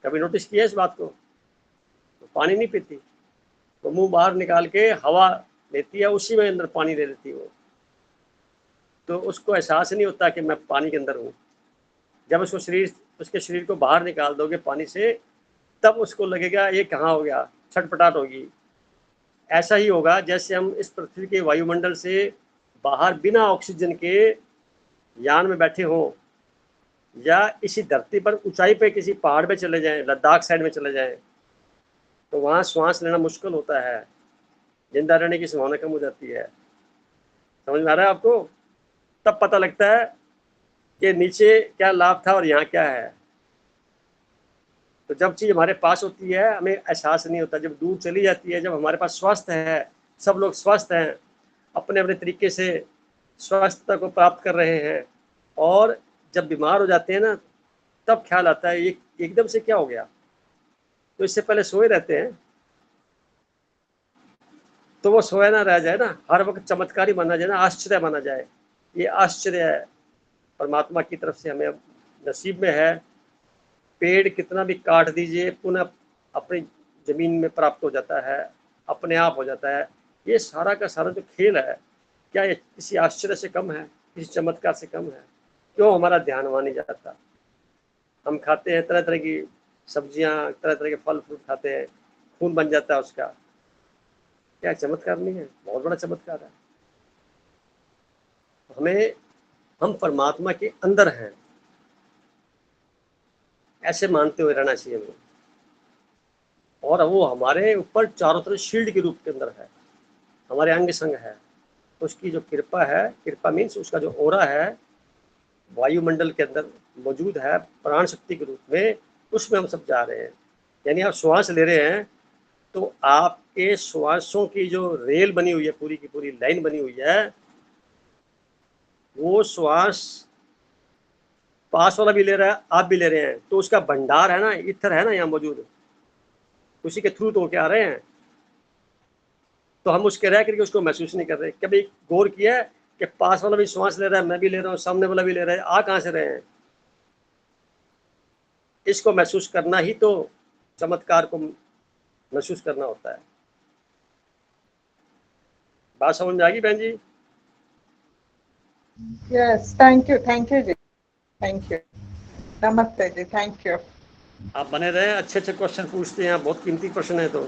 कभी नोटिस किया इस बात को? तो पानी नहीं पीती, वो मुंह बाहर निकाल के हवा लेती है, उसी में अंदर पानी ले लेती है वो। तो उसको एहसास नहीं होता कि मैं पानी के अंदर हूँ। जब उसके शरीर को बाहर निकाल दोगे पानी से, तब उसको लगेगा ये कहाँ हो गया, छटपटाहट होगी। ऐसा ही होगा जैसे हम इस पृथ्वी के वायुमंडल से बाहर बिना ऑक्सीजन के यान में बैठे हों, या इसी धरती पर ऊंचाई पे किसी पहाड़ पे चले जाएं, लद्दाख साइड में चले जाएं, तो वहाँ श्वास लेना मुश्किल होता है, जिंदा रहने की संभावना कम हो जाती है। समझ में आ रहा है आपको? तब पता लगता है कि नीचे क्या लाभ था और यहाँ क्या है। तो जब चीज़ हमारे पास होती है हमें एहसास नहीं होता, जब दूर चली जाती है, जब हमारे पास स्वस्थ है, सब लोग स्वस्थ हैं, अपने अपने तरीके से स्वास्थ्य को प्राप्त कर रहे हैं, और जब बीमार हो जाते हैं ना, तब ख्याल आता है ये एकदम से क्या हो गया। तो इससे पहले सोए रहते हैं, तो वो सोया ना रह जाए ना, हर वक्त चमत्कारी माना जाए ना, आश्चर्य माना जाए। ये आश्चर्य है परमात्मा की तरफ से, हमें नसीब में है। पेड़ कितना भी काट दीजिए, पुनः अपनी जमीन में प्राप्त हो जाता है, अपने आप हो जाता है। ये सारा का सारा जो खेल है, क्या ये किसी आश्चर्य से कम है, किसी चमत्कार से कम है? क्यों हमारा ध्यान वहाँ नहीं जाता? हम खाते हैं तरह तरह की सब्जियां, तरह तरह के फल फ्रूट खाते हैं, खून बन जाता है उसका। क्या चमत्कार नहीं है? बहुत बड़ा चमत्कार है। हम परमात्मा के अंदर हैं, ऐसे मानते हुए रहना चाहिए हमें। और वो हमारे ऊपर चारों तरफ शील्ड के रूप के अंदर है, हमारे अंग संग है। उसकी जो कृपा है, कृपा मीन्स उसका जो ओरा है, वायुमंडल के अंदर मौजूद है प्राण शक्ति के रूप में, उसमें हम सब जा रहे हैं। यानी आप श्वास ले रहे हैं, तो आपके श्वासों की जो रेल बनी हुई है, पूरी की पूरी लाइन बनी हुई है, वो श्वास पास वाला भी ले रहा है, आप भी ले रहे हैं, तो उसका भंडार है ना, इथर है ना यहाँ मौजूद, उसी के थ्रू तो होके आ रहे हैं। तो हम उसके रह करके उसको महसूस नहीं कर रहे। कभी गौर किया है कि पास वाला भी श्वास ले रहा है, मैं भी ले रहा हूँ, सामने वाला भी ले रहा है, आ कहाँ से रहे हैं? इसको महसूस करना ही तो चमत्कार को महसूस करना होता है। बात समझ में आ गई बहन जी? यस, थैंक यू जी, थैंक यू, नमस्ते जी, थैंक यू। आप बने रहे, अच्छे अच्छे क्वेश्चन पूछते हैं, बहुत कीमती क्वेश्चन है। तो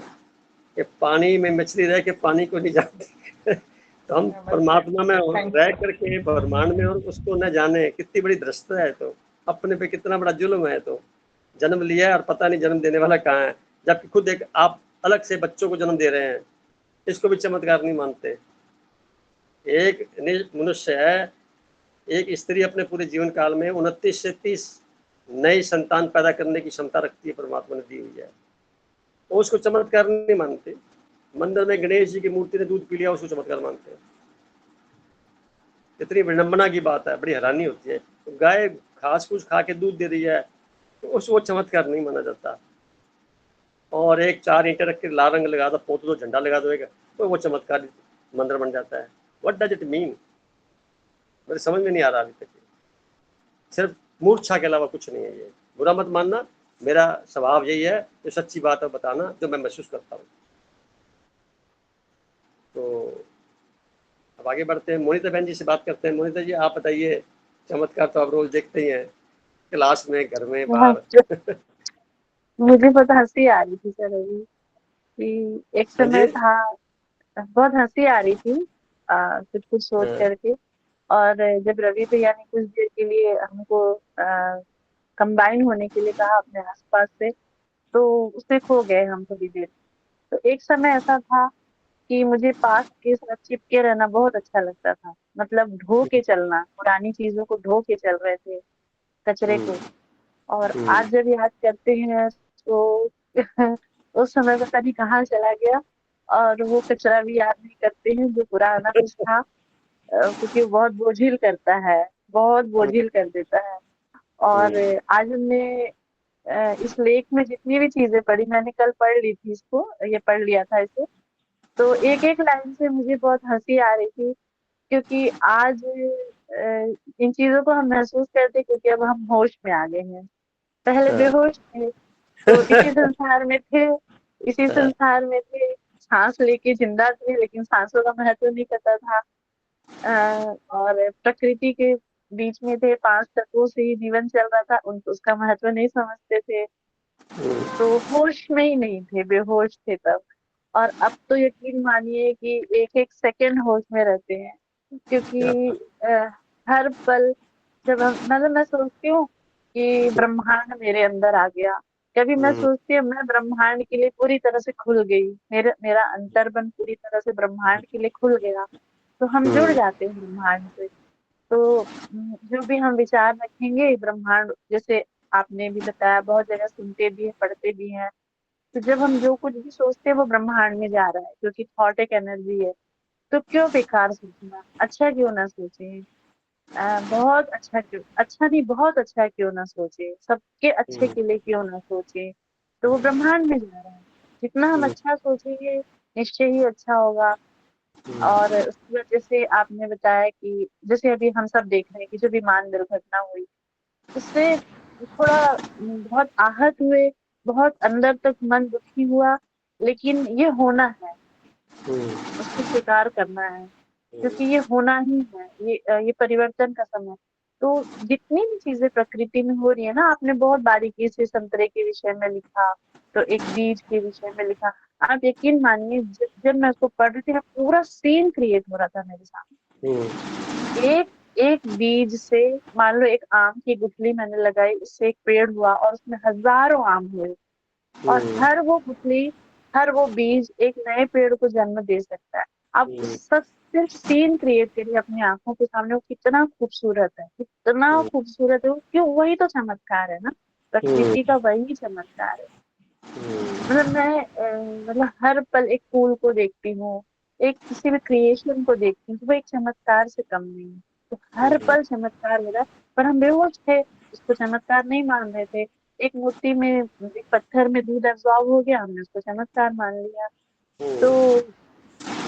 कि पानी में मछली रह के पानी को नहीं जानती तो हम परमात्मा में रह करके ब्रह्मांड में और उसको न जाने, कितनी बड़ी दृष्टता है। तो अपने पे कितना बड़ा जुल्म है। तो जन्म लिया है और पता नहीं जन्म देने वाला कहाँ है, जबकि खुद एक आप अलग से बच्चों को जन्म दे रहे हैं, इसको भी चमत्कार नहीं मानते। एक मनुष्य है, एक स्त्री अपने पूरे जीवन काल में 29 से 30 नई संतान पैदा करने की क्षमता रखती है, परमात्मा ने दी हुई है, तो उसको चमत्कार नहीं मानते। मंदिर में गणेश जी की मूर्ति ने दूध पी लिया, उसको चमत्कार मानते हैं। इतनी विडंबना की बात है, बड़ी हैरानी होती है। तो गाय घास फूस खा के दूध दे रही है, तो उसको चमत्कार नहीं माना जाता। और एक 4 ईंटें रख के लाल रंग लगा दो, पोत दो, झंडा लगा दो, तो वो चमत्कार मंदिर बन जाता है। What does it mean? मेरे समझ में नहीं आ रहा अभी तक। सिर्फ मूर्छा के अलावा कुछ नहीं है। ये बुरा मत मानना, मेरा स्वभाव यही है, जो सच्ची बात है बताना, जो मैं महसूस करता हूँ। तो अब आगे बढ़ते हैं, मोनिता बहन जी से बात करते हैं। मोनिता जी, आप बताइए, चमत्कार तो आप रोज देखते ही हैं, क्लास में, घर में, बाहर। मुझे बहुत हंसी आ रही थी सर अभी कि एक समय था, बहुत हंसी आ रही थी कुछ कुछ सोच करके। और जब रवि भैया ने कुछ देर के लिए हमको कंबाइन होने के लिए कहा अपने आसपास से, तो उससे खो गए हम थोड़ी देर। तो एक समय ऐसा था कि मुझे पास्ट के साथ चिपके रहना बहुत अच्छा लगता था, मतलब ढो के चलना, पुरानी चीजों को ढो के चल रहे थे, कचरे को। और आज जब याद करते हैं तो उस समय पता नहीं कहाँ चला गया, और वो कचरा भी याद नहीं करते हैं जो पुराना कुछ था, क्योंकि वो बहुत बोझिल करता है, बहुत बोझिल कर देता है। और आज हमने इस लेख में जितनी भी चीजें पढ़ी, मैंने कल पढ़ ली थी इसको, ये पढ़ लिया था इसे, तो एक एक लाइन से मुझे बहुत हंसी आ रही थी। क्योंकि आज इन चीजों को हम महसूस करते, क्योंकि अब हम होश में आ गए हैं, पहले बेहोश थे, तो इसी संसार में थे, सांस लेके जिंदा थे, लेकिन सांसों का महत्व नहीं पता था। और प्रकृति के बीच में थे, 5 तत्वों से ही जीवन चल रहा था, उन उसका महत्व नहीं समझते थे। तो होश में ही नहीं थे, बेहोश थे तब। और अब तो यकीन मानिए कि एक एक सेकंड होश में रहते हैं, क्या क्योंकि बात। हर पल जब हम मतलब मैं सोचती हूँ कि ब्रह्मांड मेरे अंदर आ गया, कभी मैं हम्म, सोचती हूँ मैं ब्रह्मांड के लिए पूरी तरह से खुल गई, मेरा मेरा अंतर्मन पूरी तरह से ब्रह्मांड के लिए खुल गया, तो हम जुड़ हम्म, जाते हैं ब्रह्मांड से। तो जो भी हम विचार रखेंगे ब्रह्मांड, जैसे आपने भी बताया, बहुत जगह सुनते भी हैं, पढ़ते भी हैं। तो जब हम जो कुछ भी सोचते हैं वो ब्रह्मांड में जा रहा है, क्योंकि थॉट एक एनर्जी है। तो क्यों बेकार सोचना, अच्छा क्यों ना सोचे। बहुत अच्छा क्यों, अच्छा नहीं बहुत अच्छा क्यों ना सोचे, सबके अच्छे हम्म, के लिए क्यों ना सोचे। तो वो ब्रह्मांड में जा रहा है, जितना हम हम्म, अच्छा सोचेंगे निश्चय ही अच्छा होगा। और उसकी वजह से आपने बताया कि जैसे अभी हम सब देख रहे हैं कि जो विमान दुर्घटना हुई, उससे थोड़ा बहुत आहत हुए, बहुत अंदर तक मन दुखी हुआ, लेकिन ये होना है, हम्म, उसको स्वीकार करना है, क्योंकि ये होना ही है, ये परिवर्तन का समय। तो जितनी भी चीजें प्रकृति में हो रही है ना, आपने बहुत बारीकी से संतरे के विषय में लिखा, तो एक बीज के विषय में लिखा। आप यकीन मानिए, जब मैं उसको पढ़ रही थी ना, पूरा सीन क्रिएट हो रहा था मेरे सामने। हम्म, एक एक बीज से, मान लो एक आम की गुठली मैंने लगाई, उससे एक पेड़ हुआ और उसमें हजारों आम हुए। और हम्म, हर वो गुठली, हर वो बीज एक नए पेड़ को जन्म दे सकता है। आप हम्म, सब सिर्फ सीन क्रिएट करिए अपनी आंखों के सामने, वो कितना खूबसूरत है, कितना हम्म, खूबसूरत है वो। क्यों, वही तो चमत्कार है ना, हम्म, प्रकृति का वही चमत्कार है। हम्म, मतलब मैं मतलब हर पल एक फूल को देखती हूँ, एक किसी भी क्रिएशन को देखती हूँ, तो वो एक चमत्कार से कम नहीं है। तो हर हम्म, पल चमत्कार हो रहा है, पर हम बेहोश थे, उसको चमत्कार नहीं मान रहे थे। एक मूर्ति में, एक पत्थर में दूध एब्जॉर्ब हो गया, हमने उसको चमत्कार मान लिया। तो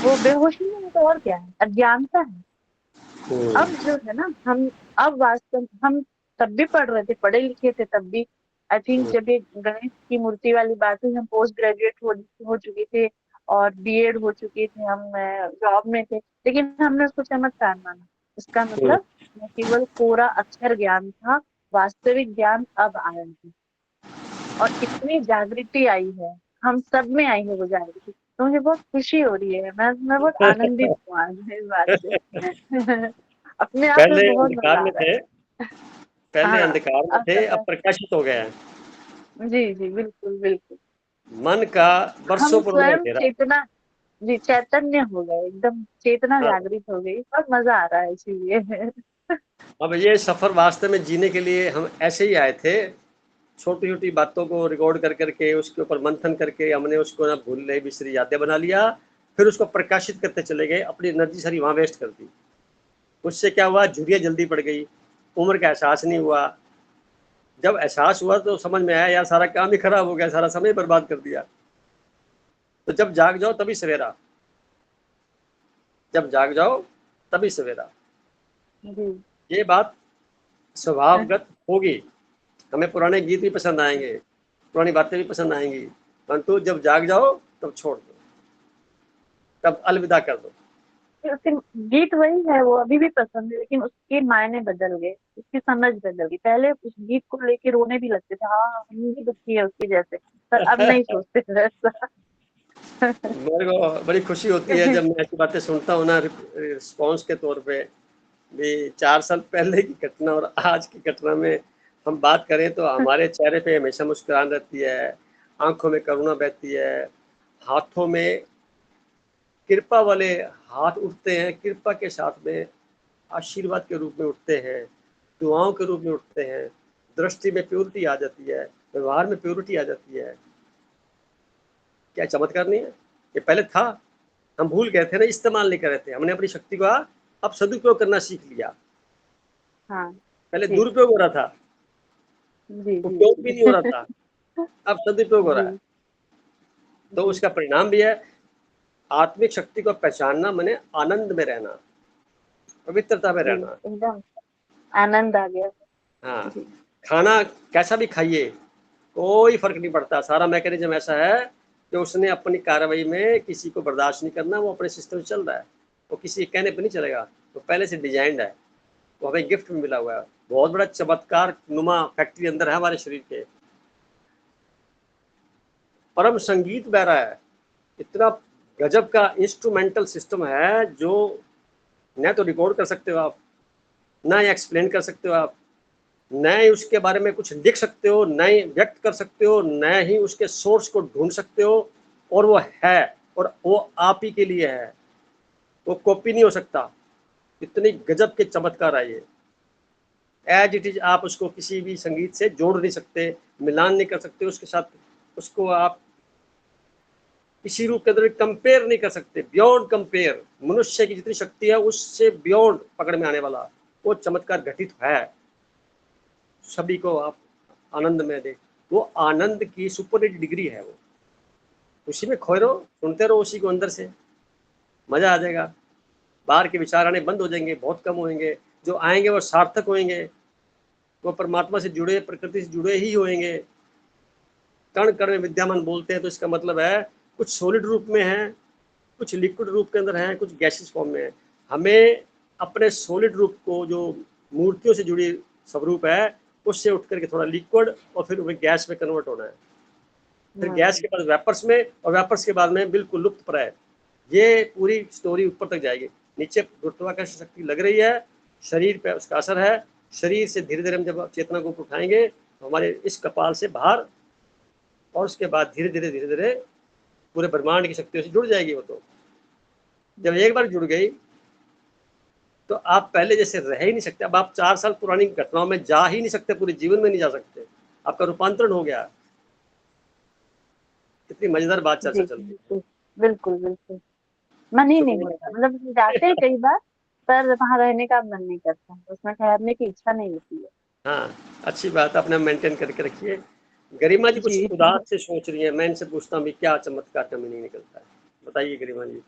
वो बेहोशी नहीं है, तो और क्या है, अज्ञानता है। अब जो है ना, हम अब वास्तव हम तब भी पढ़ रहे थे, पढ़े लिखे थे तब भी। आई थिंक जब ये गणेश की मूर्ति वाली बात हुई, हम पोस्ट ग्रेजुएट हो चुके थे और बीएड हो चुके थे, हम जॉब में थे, लेकिन हमने उसको चमत्कार माना। इसका मतलब न केवल कोरा अक्षर ज्ञान था, वास्तविक ज्ञान अब आया है। और इतनी जागृति आई है, हम सब में आई है वो जागृति, तो मुझे बहुत खुशी हो रही है, मैं बहुत आनंदित हूँ आज इस बात से। अपने आप में पहले बहुत अंधकार मजा आ में रहा थे, है। पहले हाँ, अंधकार में अब थे, अब पता प्रकाशित हो गए हैं। है। जी जी, बिल्कुल बिल्कुल। मन का हम वर्षों पुराना स्वयं अंधेरा। चेतना, जी चैतन्य हो गए, एकदम चेतना हाँ, जागृत हो गई, बहुत मजा आ रहा है इसीलिए। अब ये सफर वास्तव में जीने के लिए हम ऐसे ही आए थे। छोटी छोटी बातों को रिकॉर्ड कर करके, उसके ऊपर मंथन करके, हमने उसको ना भूलने बिसरी यादें बना लिया। फिर उसको प्रकाशित करते चले गए, अपनी एनर्जी सारी वहां वेस्ट कर दी। उससे क्या हुआ, झुर्रियां जल्दी पड़ गई, उम्र का एहसास नहीं हुआ। जब एहसास हुआ तो समझ में आया, यार सारा काम ही खराब हो गया, सारा समय बर्बाद कर दिया। तो जब जाग जाओ तभी सवेरा, जब जाग जाओ तभी सवेरा। जी। ये बात स्वभावगत होगी। हमें पुराने गीत भी पसंद आएंगे, पुरानी बातें भी पसंद आएंगी, परंतु जब जाग जाओ तब छोड़ दो, तब अलविदा कर दो। उसके गीत वही है, वो अभी भी पसंद है, लेकिन उसके मायने बदल गए, उसकी समझ बदल गई। पहले उस गीत को लेके रोने भी लगते थे, हाँ हम भी दुखी है उसकी जैसे, पर अब नहीं सोचते वैसा। मेरे को बड़ी खुशी होती है जब मैं ऐसी बातें सुनता हूँ ना, रिस्पॉन्स के तौर पे भी। 4 साल पहले की घटना और आज की घटना में हम बात करें तो हमारे चेहरे पे हमेशा मुस्कुराहट रहती है, आंखों में करुणा बहती है, हाथों में कृपा वाले हाथ उठते हैं, कृपा के साथ में आशीर्वाद के रूप में उठते हैं, दुआओं के रूप में उठते हैं। दृष्टि में प्योरिटी आ जाती है, व्यवहार में प्योरिटी आ जाती है। क्या चमत्कार नहीं है? ये पहले था, हम भूल गए थे ना, इस्तेमाल नहीं कर रहे थे। हमने अपनी शक्ति का अब सदुपयोग करना सीख लिया। हाँ। पहले जी दुरुपयोग हो रहा था, जी जी उपयोग भी नहीं हो रहा जी। था, अब सदुपयोग हो रहा है। जी तो जी। उसका परिणाम भी है, आत्मिक शक्ति को पहचानना माने आनंद में रहना, पवित्रता में जी रहना। एकदम आनंद आ गया। हाँ, जी। खाना कैसा भी खाइए, कोई फर्क नहीं पड़ता, सारा मैकेनिज्म ऐसा है कि उसने अपनी कार्रवाई में किसी को बर्दाश्त नहीं करना, वो अपने सिस्टम से चल रहा है, वो किसी के कहने पे नहीं चलेगा, वो पहले से डिजाइंड है, वो हमें गिफ्ट में मिला हुआ है। बहुत बड़ा चमत्कार नुमा फैक्ट्री अंदर है हमारे शरीर के, परम संगीत बह रहा है, इतना गजब का इंस्ट्रूमेंटल सिस्टम है जो न तो रिकॉर्ड कर सकते हो आप, न एक्सप्लेन कर सकते हो आप, न ही उसके बारे में कुछ लिख सकते हो, न ही व्यक्त कर सकते हो, न ही उसके सोर्स को ढूंढ सकते हो, और वो है, और वो आप ही के लिए है, वो कॉपी नहीं हो सकता। इतनी गजब के चमत्कार है ये, एज इट इज आप उसको किसी भी संगीत से जोड़ नहीं सकते, मिलान नहीं कर सकते उसके साथ, उसको आप किसी रूप के अंदर कंपेयर नहीं कर सकते, बियॉन्ड कंपेयर। मनुष्य की जितनी शक्ति है उससे बियॉन्ड पकड़ में आने वाला वो चमत्कार घटित है। सभी को आप आनंद में दे, वो आनंद की सुपर डिग्री है, वो उसी में खोए रहो, सुनते रहो उसी को, अंदर से मजा आ जाएगा। बाहर के विचार आने बंद हो जाएंगे, बहुत कम होंगे, जो आएंगे वो सार्थक होंगे, वो परमात्मा से जुड़े, प्रकृति से जुड़े ही होंगे। कण कण में विद्यमान बोलते हैं तो इसका मतलब है कुछ सॉलिड रूप में है, कुछ लिक्विड रूप के अंदर है, कुछ गैसेस फॉर्म में है। हमें अपने सॉलिड रूप को, जो मूर्तियों से जुड़ी स्वरूप है, उससे उठ करके थोड़ा लिक्विड और फिर वही गैस में कन्वर्ट होना है, फिर गैस के बाद वेपर्स में, और वेपर्स के बाद में बिल्कुल लुप्त प्राय। ये पूरी स्टोरी ऊपर तक जाएगी। नीचे गुरुत्वाकर्षण शक्ति लग रही है, शरीर पे उसका असर है, शरीर से धीरे धीरे हम जब चेतना को उठाएंगे तो हमारे इस कपाल से बाहर, और उसके बाद धीरे धीरे पूरे ब्रह्मांड की शक्तियों से जुड़ जाएगी वो। तो जब एक बार जुड़ गई तो आप पहले जैसे रह ही नहीं सकते। अब आप 4 साल पुरानी घटनाओं में जा ही नहीं सकते, पूरे जीवन में नहीं जा सकते, आपका रूपांतरण हो गया। कितनी मजेदार बात चर्चा चल रही है। बिल्कुल बिल्कुल, मन ही नहीं होता, मतलब जाते हैं कई बार पर वहां रहने का मन नहीं करता, उसमें ठहरने की इच्छा नहीं होती है। हाँ, अच्छी बात, अपना मेंटेन करके रखिए। गरिमा जी कुछ उदास से सोच रही है, मैं इनसे पूछता हूँ क्या चमत्कार कमी नहीं निकलता है, बताइए गरिमा जी।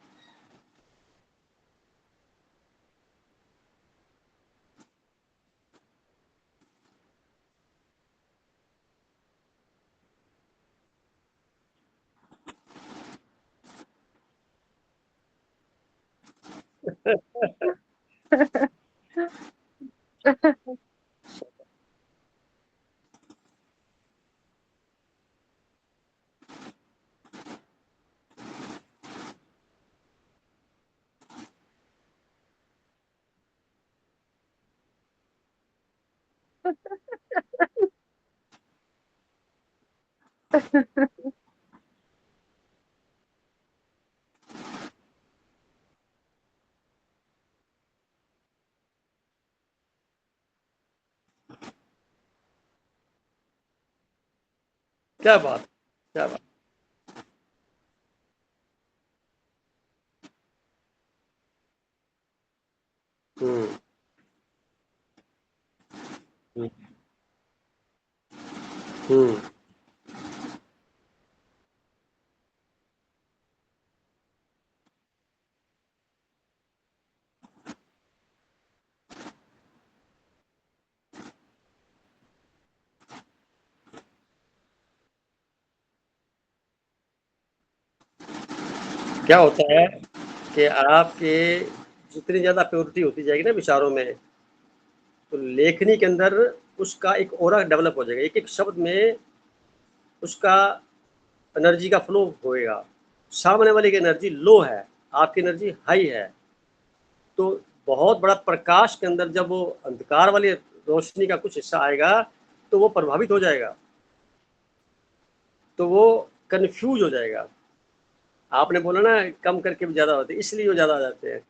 क्या बात, क्या बात। हम्म हम्म हम्म। क्या होता है कि आपके जितनी ज्यादा प्योरिटी होती जाएगी ना विचारों में, तो लेखनी के अंदर उसका एक ऑरा डेवलप हो जाएगा। एक एक शब्द में उसका एनर्जी का फ्लो होएगा। सामने वाले की एनर्जी लो है, आपकी एनर्जी हाई है, तो बहुत बड़ा प्रकाश के अंदर जब वो अंधकार वाली रोशनी का कुछ हिस्सा आएगा तो वो प्रभावित हो जाएगा, तो वो कंफ्यूज हो जाएगा। आपने बोला ना कम करके भी ज्यादा होते, इसलिए वो ज्यादा आ जाते हैं।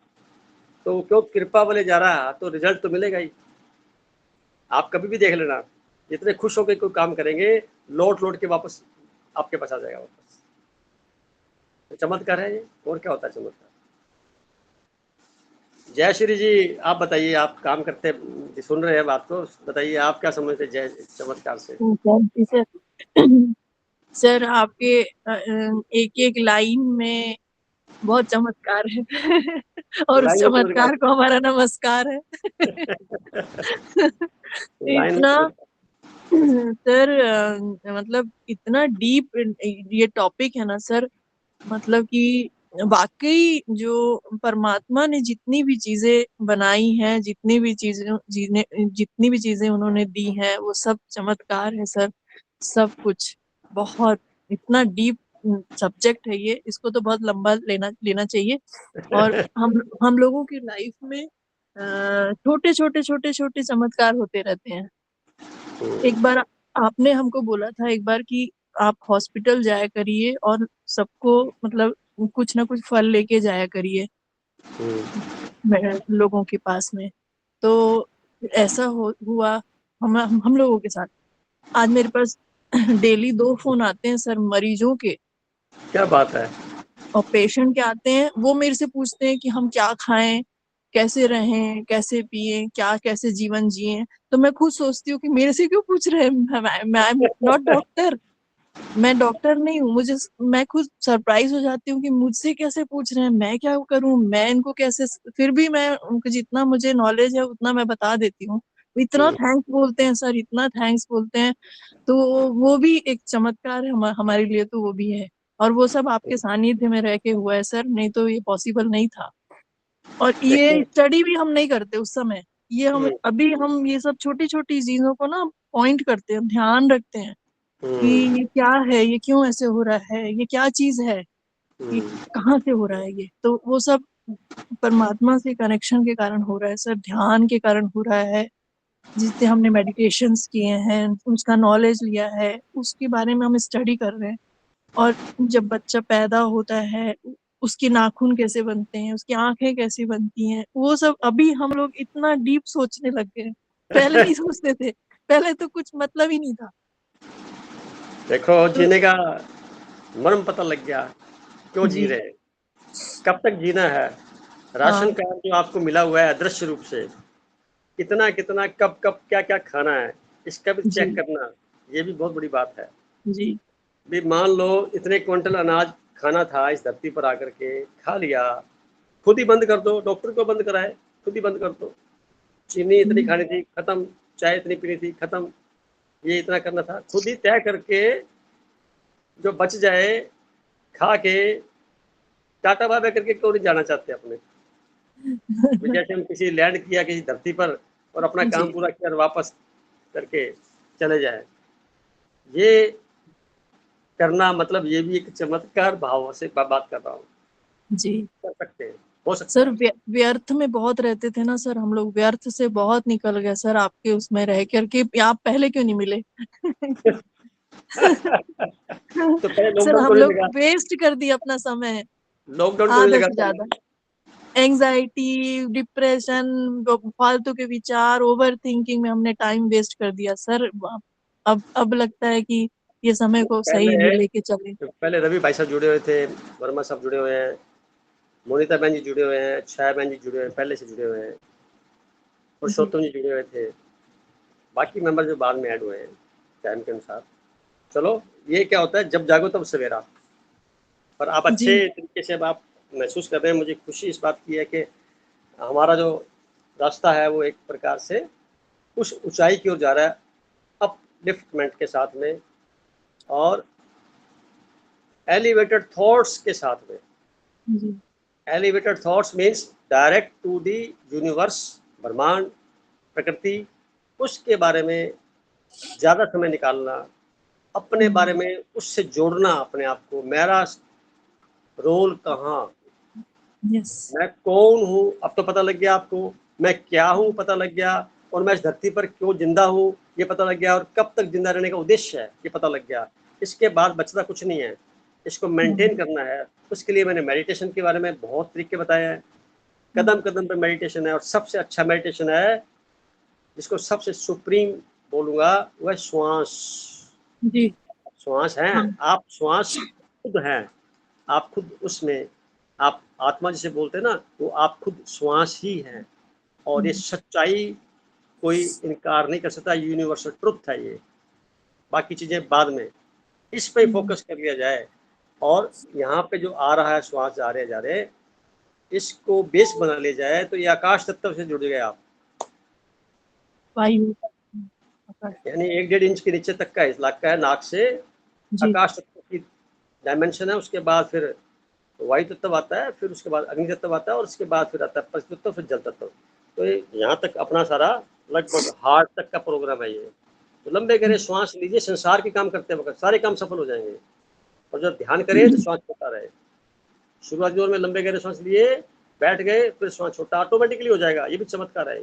तो क्यों कृपा वाले जा रहा है तो रिजल्ट तो मिलेगा ही। आप कभी भी देख लेना, जितने खुश होकर कोई काम करेंगे, लौट लौट के वापस आपके पास आ जाएगा वापस। तो चमत्कार है ये, और क्या होता है चमत्कार। जय श्री जी, आप बताइए, आप काम करते सुन रहे हैं बात को, बताइए आप क्या समझते जय चमत्कार से। सर सर आपके एक एक लाइन में बहुत चमत्कार है और उस चमत्कार को हमारा नमस्कार है। इतना सर मतलब इतना डीप ये टॉपिक है ना सर, मतलब कि वाकई जो परमात्मा ने जितनी भी चीजें बनाई हैं, जितनी भी चीजें उन्होंने दी हैं, वो सब चमत्कार है सर। सब कुछ बहुत इतना डीप सब्जेक्ट है ये, इसको तो बहुत लंबा लेना चाहिए। और हम लोगों की लाइफ में छोटे छोटे छोटे छोटे चमत्कार होते रहते हैं। एक बार आपने हमको बोला था एक बार कि आप हॉस्पिटल जाया करिए और सबको मतलब कुछ ना कुछ फल लेके जाया करिए लोगों के पास में। तो ऐसा हुआ हम लोगों के साथ। आज मेरे पास डेली 2 फोन आते हैं सर मरीजों के, क्या बात है। और पेशेंट के आते हैं, वो मेरे से पूछते हैं कि हम क्या खाएं, कैसे रहें, कैसे पिएं, क्या कैसे जीवन जिएं। तो मैं खुद सोचती हूँ कि मेरे से क्यों पूछ रहे हैं, मैं नॉट डॉक्टर, मैं डॉक्टर नहीं हूँ। मैं खुद सरप्राइज हो जाती हूँ कि मुझसे कैसे पूछ रहे हैं, मैं क्या करूँ, मैं इनको कैसे। फिर भी मैं उनको जितना मुझे नॉलेज है उतना मैं बता देती हूँ। इतना थैंक्स बोलते हैं सर, इतना थैंक्स बोलते हैं। तो वो भी एक चमत्कार है हमारे लिए, तो वो भी है। और वो सब आपके सानिध्य में रह के हुआ है सर, नहीं तो ये पॉसिबल नहीं था। और ये देखिए, स्टडी भी हम नहीं करते उस समय, ये हम ये सब छोटी छोटी चीजों को ना पॉइंट करते हैं, ध्यान रखते हैं कि ये क्या है, ये क्यों ऐसे हो रहा है, ये क्या चीज है, ये कहाँ से हो रहा है। ये तो वो सब परमात्मा से कनेक्शन के कारण हो रहा है सर, ध्यान के कारण हो रहा है। जिससे हमने मेडिटेशंस किए हैं, उसका नॉलेज लिया है, उसके बारे में हम स्टडी कर रहे हैं। और जब बच्चा पैदा होता है, उसके नाखून कैसे बनते हैं, उसकी आंखें कैसी बनती हैं, वो सब अभी हम लोग इतना डीप सोचने लग गए। पहले नहीं सोचते थे, पहले तो कुछ मतलब ही नहीं था। देखो तो जीने का मर्म पता लग गया, क्यों जी जी रहे हैं, कब तक जीना है। राशन हाँ कार्ड जो आपको मिला हुआ है अदृश्य रूप से, कितना कितना कब कब क्या क्या खाना है, इसका भी जी चेक करना, ये भी बहुत बड़ी बात है। जी भी मान लो इतने क्विंटल अनाज खाना था, इस धरती पर आकर के खा लिया, खुद ही बंद कर दो, डॉक्टर को बंद कराए, खुद ही बंद कर दो। चीनी इतनी खानी थी, खत्म। चाय इतनी पीनी थी, खत्म। ये इतना करना था, खुद ही तय करके जो बच जाए खा के टाटा बाय बाय करके क्यों नहीं जाना चाहते अपने। जैसे हम किसी लैंड किया किसी धरती पर और अपना काम जी पूरा किया और वापस करके चले जाए, ये करना मतलब ये भी एक चमत्कार भाव से बात कर रहा हूँ। जी कर सकते हैं, हो सकता सर, है। व्यर्थ में बहुत रहते थे ना सर हम लोग, व्यर्थ से बहुत निकल गए सर आपके उसमें रह करके। आप पहले क्यों नहीं मिले? तो पहले सर लॉकडाउन हम को नहीं लोग लगा, वेस्ट कर दिया अपना समय, लॉकडाउन को नहीं आधा लगा से था। ज्यादा। एंजाइटी, डिप्रेशन, फालतू के विचार, ओवर थिंकिंग में हमने टाइम वेस्ट कर दिया सर। अब लगता है कि ये समय को सही में पहले लेके चले। पहले रवि भाई साहब जुड़े हुए थे, वर्मा साहब जुड़े हुए हैं, मोनिता बहन जी जुड़े हुए हैं, छाया बहन जी जुड़े हुए हैं, पहले से जुड़े हुए हैं, जी पुरुषोत्तम जी जुड़े हुए थे। बाकी मेंबर जो बाद में ऐड हुए हैं टाइम के अनुसार। चलो, ये क्या होता है, जब जागो तब सवेरा। पर आप अच्छे जी तरीके से अब आप महसूस कर रहे हैं। मुझे खुशी इस बात की है कि हमारा जो रास्ता है वो एक प्रकार से उस ऊंचाई की ओर जा रहा है, अपलिफ्टमेंट के साथ में और एलिवेटेड थॉट्स के साथ में। जी elevated thoughts means direct to the universe, ब्रह्मांड, प्रकृति, उसके बारे में ज़्यादा समय निकालना, अपने बारे में उससे जोड़ना अपने आप को। मेरा रोल कहाँ, यस मैं कौन हूँ, अब तो पता लग गया आपको। मैं क्या हूँ पता लग गया, और मैं इस धरती पर क्यों जिंदा हूँ ये पता लग गया, और कब तक जिंदा रहने का उद्देश्य है ये पता लग गया। इसके बाद बचता कुछ नहीं है, इसको मेंटेन करना है। उसके लिए मैंने मेडिटेशन के बारे में बहुत तरीके बताए हैं, कदम कदम पे मेडिटेशन है। और सबसे अच्छा मेडिटेशन है, जिसको सबसे सुप्रीम बोलूँगा, वह श्वास। जी श्वास है, हाँ आप श्वास खुद हैं, आप खुद उसमें, आप आत्मा जिसे बोलते हैं ना, वो आप खुद श्वास ही हैं। और ये सच्चाई कोई इनकार नहीं कर सकता, यूनिवर्सल ट्रुथ है ये। बाकी चीज़ें बाद में, इस पे फोकस कर लिया जाए। और यहाँ पे जो आ रहा है श्वास, आ रहे जा रहे, इसको बेस बना लिया जाए, तो ये आकाश तत्व से जुड़ गए आप। वायु यानी 1-1.5 इंच के नीचे तक का इलाका का है, नाक से जी आकाश तत्व की डायमेंशन है। उसके बाद फिर वायु तत्व आता है, फिर उसके बाद अग्नि तत्व आता है, और उसके बाद फिर आता है पृथ्वी तत्व, फिर जल तत्व। तो यहाँ तक अपना सारा लगभग हार्ट तक का प्रोग्राम है ये। तो लंबे गहरे श्वास लीजिए, संसार के काम करते वक्त सारे काम सफल हो जाएंगे। और जब ध्यान करे तो श्वास छोटा रहे। शुरुआती दौर में लंबे गहरे श्वास लिए, बैठ गए, फिर श्वास छोटा ऑटोमेटिकली हो जाएगा। ये भी चमत्कार है।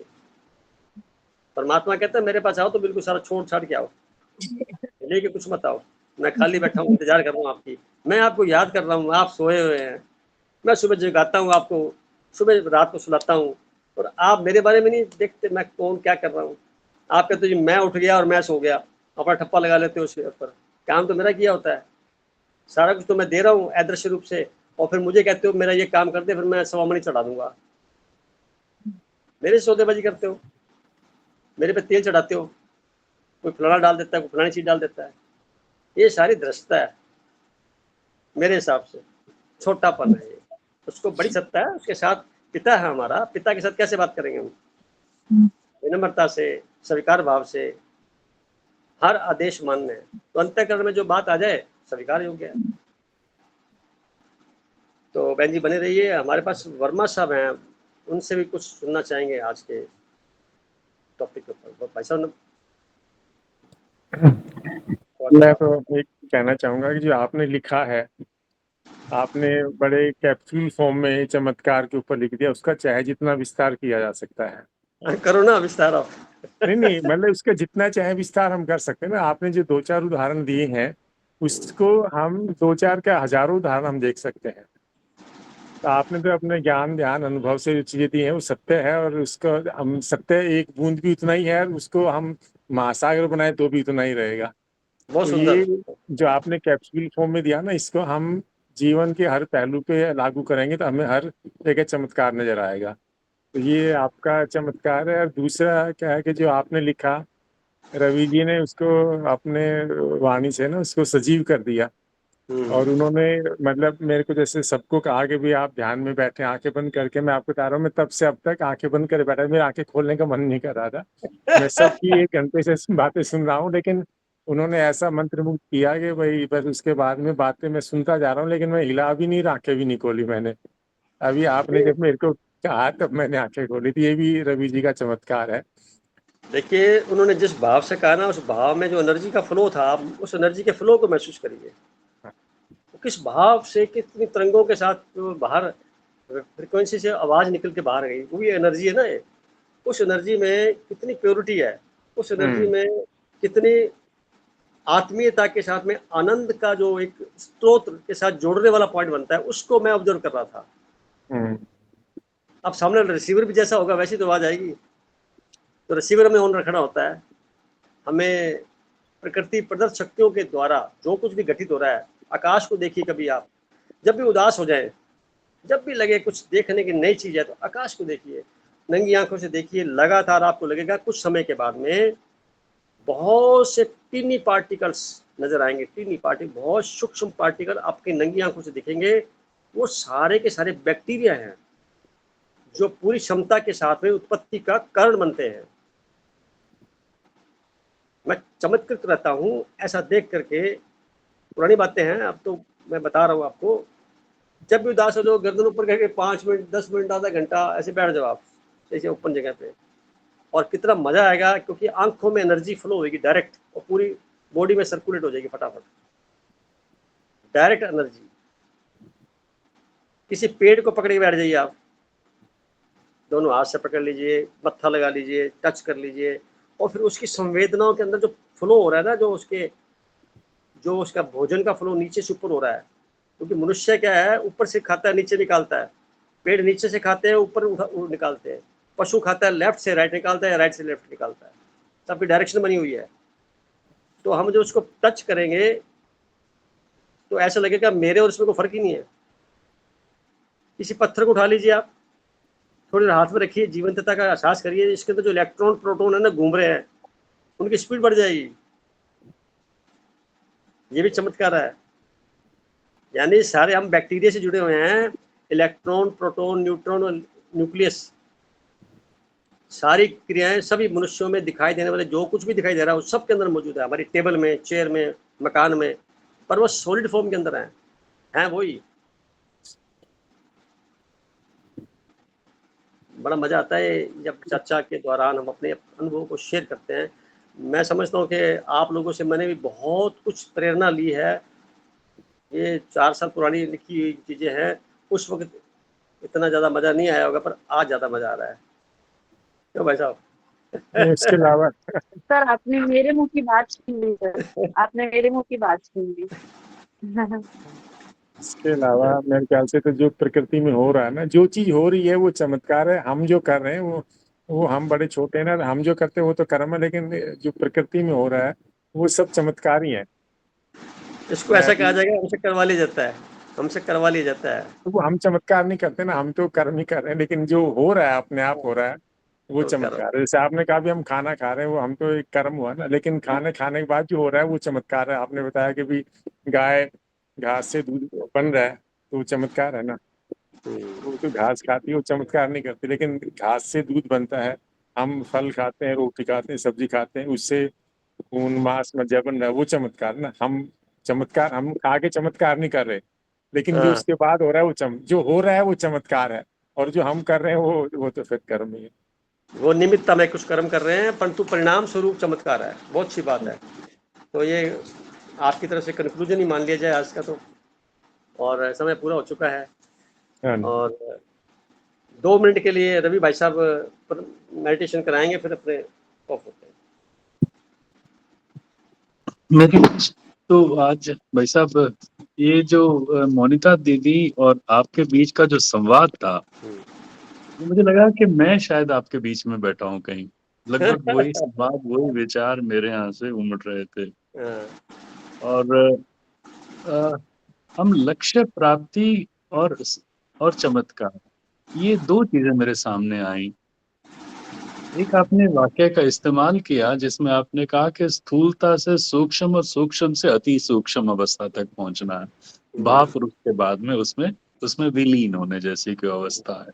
परमात्मा कहता है मेरे पास आओ तो बिल्कुल सारा छोड़ छाड़ के आओ, लेके कुछ मत आओ। मैं खाली बैठा हूँ, इंतजार कर रहा हूँ आपकी। मैं आपको याद कर रहा हूँ, आप सोए हुए हैं। मैं सुबह जगाता हूँ आपको, सुबह रात को सुलाता हूँ, और आप मेरे बारे में नहीं देखते मैं कौन क्या कर रहा हूँ। आप कहते हो मैं उठ गया और मैं सो गया, अपना ठप्पा लगा लेते हो उसके ऊपर। काम तो मेरा किया होता है, सारा कुछ तो मैं दे रहा हूँ अदृश्य रूप से, और फिर मुझे कहते हो मेरा ये काम कर दे, फिर मैं सवामणी चढ़ा दूंगा। मेरे सौदेबाजी करते हो, मेरे पे तेल चढ़ाते हो, कोई फलाना डाल देता है, कोई फलानी चीज डाल देता है। ये सारी दृष्टता है मेरे हिसाब से, छोटापन है ये। उसको बड़ी सत्ता है, उसके साथ पिता है हमारा। पिता के साथ कैसे बात करेंगे हम? विनम्रता से, स्वीकार भाव से, हर आदेश मानने। तो अंतःकरण में जो बात आ जाए स्वीकार योग्य है। तो बहन जी बने रहिए। हमारे पास वर्मा साहब हैं, उनसे भी कुछ सुनना चाहेंगे आज के टॉपिक के ऊपर। भाई साहब मैं तो एक कहना चाहूंगा कि जो आपने लिखा है, आपने बड़े कैप्सूल फॉर्म में चमत्कार के ऊपर लिख दिया। उसका चाहे जितना विस्तार किया जा सकता है। करो ना विस्तार आप। नहीं, मतलब उसका जितना चाहे विस्तार हम कर सकते हैं ना। आपने जो 2-4 उदाहरण दिए हैं, उसको हम 2-4 क्या हजारों उदाहरण हम देख सकते हैं। तो आपने तो अपने ज्ञान ध्यान अनुभव से जो चीजें दी हैं वो सत्य है, और उसको हम सत्य एक बूंद भी उतना ही है, उसको हम महासागर बनाए तो भी उतना ही रहेगा। बहुत तो सुंदर। ये जो आपने कैप्सूल फॉर्म में दिया ना, इसको हम जीवन के हर पहलू पे लागू करेंगे तो हमें हर जगह चमत्कार नजर आएगा। तो ये आपका चमत्कार है। और दूसरा क्या है कि जो आपने लिखा, रवि जी ने उसको अपने वाणी से ना उसको सजीव कर दिया। और उन्होंने मतलब मेरे को जैसे सबको कहा कि भी आप ध्यान में बैठे आंखें बंद करके। मैं आपको बता रहा हूँ, मैं तब से अब तक आंखें बंद करे बैठा, मेरी आंखें खोलने का मन नहीं कर रहा था। मैं सबकी 1 घंटे से बातें सुन रहा हूँ, लेकिन उन्होंने ऐसा मंत्रमुग्ध किया कि भाई बस उसके बाद में बातें मैं सुनता जा रहा हूँ, लेकिन मैं हिला भी नहीं, आंखें भी नहीं खोली मैंने। अभी आपने जब मेरे को कहा तब मैंने आंखें खोली थी। ये भी रवि जी का चमत्कार है। देखिए उन्होंने जिस भाव से कहा ना, उस भाव में जो एनर्जी का फ्लो था, आप उस एनर्जी के फ्लो को महसूस करिए। तो किस भाव से, कितनी तरंगों के साथ जो बाहर फ्रिक्वेंसी से आवाज निकल के बाहर गई, वो ये एनर्जी है ना। ये उस एनर्जी में कितनी प्योरिटी है, उस एनर्जी में कितनी आत्मीयता के साथ में आनंद का जो एक स्रोत के साथ जोड़ने वाला पॉइंट बनता है, उसको मैं ऑब्जर्व कर रहा था। अब सामने रिसीवर भी जैसा होगा वैसी तो आवाज आएगी। तो रिसीवर हमें ऑन रखना होता है। हमें प्रकृति प्रदत्त शक्तियों के द्वारा जो कुछ भी घटित हो रहा है, आकाश को देखिए। कभी आप जब भी उदास हो जाए, जब भी लगे कुछ देखने की नई चीज है, तो आकाश को देखिए, नंगी आंखों से देखिए। लगातार आपको लगेगा कुछ समय के बाद में बहुत से टीनी पार्टिकल्स नजर आएंगे। टीनी पार्टिकल, बहुत सूक्ष्म पार्टिकल आपकी नंगी आंखों से दिखेंगे। वो सारे के सारे बैक्टीरिया हैं जो पूरी क्षमता के साथ में उत्पत्ति का कारण बनते हैं। मैं चमत्कृत रहता हूँ ऐसा देख करके। पुरानी बातें हैं, अब तो मैं बता रहा हूँ आपको। जब भी उदास हो जाओ, गर्दन ऊपर करके 5 मिनट 10 मिनट आधा घंटा ऐसे बैठ जाओ आप, ऐसे ओपन जगह पे, और कितना मजा आएगा। क्योंकि आंखों में एनर्जी फ्लो होगी डायरेक्ट, और पूरी बॉडी में सर्कुलेट हो जाएगी फटाफट, डायरेक्ट एनर्जी। किसी पेड़ को पकड़ के बैठ जाइए आप, दोनों हाथ से पकड़ लीजिए, मत्था लगा लीजिए, टच कर लीजिए, और फिर उसकी संवेदनाओं के अंदर जो फ्लो हो रहा है ना, जो उसका भोजन का फ्लो नीचे से ऊपर हो रहा है। क्योंकि मनुष्य क्या है, ऊपर से खाता है नीचे निकालता है। पेड़ नीचे से खाते हैं, ऊपर निकालते हैं। पशु खाता है लेफ्ट से राइट निकालता है, राइट से लेफ्ट निकालता है। सबकी डायरेक्शन बनी हुई है। तो हम जो उसको टच करेंगे तो ऐसा लगेगा मेरे और इसमें कोई फर्क ही नहीं है। किसी पत्थर को उठा लीजिए आप, थोड़ी देर हाथ में रखिए, जीवंतता का एहसास करिए। इसके अंदर जो इलेक्ट्रॉन प्रोटॉन है ना घूम रहे हैं, उनकी स्पीड बढ़ जाएगी। ये भी चमत्कार है। यानी सारे हम बैक्टीरिया से जुड़े हुए हैं। इलेक्ट्रॉन, प्रोटॉन, न्यूट्रॉन और न्यूक्लियस सारी क्रियाएं सभी मनुष्यों में दिखाई देने वाले जो कुछ भी दिखाई दे रहा है वो सब के अंदर मौजूद है, हमारी टेबल में, चेयर में, मकान में, पर वो सॉलिड फॉर्म के अंदर है वही। बड़ा मजा आता है जब चर्चा के दौरान हम अपने अनुभवों को शेयर करते हैं। मैं समझता हूँ कि आप लोगों से मैंने भी बहुत कुछ प्रेरणा ली है। ये 4 साल पुरानी लिखी हुई चीजें हैं, उस वक्त इतना ज्यादा मजा नहीं आया होगा, पर आज ज्यादा मजा आ रहा है। क्यों भाई साहब? इसके अलावा सर आपने मेरे मुंह की बात छीन ली सर, आपने मेरे मुंह की बात छीन ली। इसके अलावा मेरे ख्याल से तो जो प्रकृति में हो रहा है ना, जो चीज हो रही है वो चमत्कार है। हम जो कर रहे हैं वो हम बड़े छोटे हैं ना, हम जो करते हैं वो तो कर्म है, लेकिन जो प्रकृति में हो रहा है वो सब चमत्कार ही है। इसको मैं ऐसा कहा भी जाएगा, हमसे करवा लिया जाता है, हमसे करवा लिया जाता है। तो वो हम चमत्कार नहीं करते ना, हम तो कर्म ही कर रहे हैं, लेकिन जो हो रहा है अपने आप हो रहा है वो चमत्कार चमत्कार है। जैसे आपने कहा भी हम खाना खा रहे हैं, वो हम तो एक कर्म हुआ ना, लेकिन खाने खाने के बाद जो हो रहा है वो चमत्कार है। आपने बताया कि भी गाय घास से दूध बन रहा है तो वो चमत्कार है ना। वो तो घास खाती है, वो चमत्कार नहीं करती, लेकिन घास से दूध बनता है। हम फल खाते हैं, रोटी खाते हैं, सब्जी खाते हैं, उससे खून मांस मज्जा बन रहा है, वो चमत्कार ना। हम खा के चमत्कार नहीं कर रहे, लेकिन जो हाँ, उसके बाद हो रहा है जो हो रहा है वो चमत्कार है, और जो हम कर रहे हैं वो तो फिर कर्म ही है। वो निमित्त में कुछ कर्म कर रहे हैं, परंतु परिणाम स्वरूप चमत्कार है। बहुत अच्छी बात है। तो ये आपकी तरफ से कंक्लूजन ही मान लिया जाए आज का तो। और समय पूरा हो चुका है, हाँ। और 2 मिनट के लिए रवि भाई साहब मेडिटेशन कराएंगे, फिर अपने ऑफ होते हैं। मेरी तो आज भाई साहब ये जो मोनिका दीदी और आपके बीच का जो संवाद था, मुझे लगा कि मैं शायद आपके बीच में बैठा हूँ कहीं। लगभग वही संवाद, वही विचार मेरे यहाँ से उमड़ रहे थे। हाँ, और अ, हम लक्ष्य प्राप्ति और चमत्कार, ये 2 चीजें मेरे सामने आई। एक आपने वाक्य का इस्तेमाल किया जिसमें आपने कहा कि स्थूलता से सूक्ष्म और सूक्ष्म से अति सूक्ष्म अवस्था तक पहुंचना है। भाप रूप के बाद में उसमें उसमें विलीन होने जैसी कोई अवस्था है।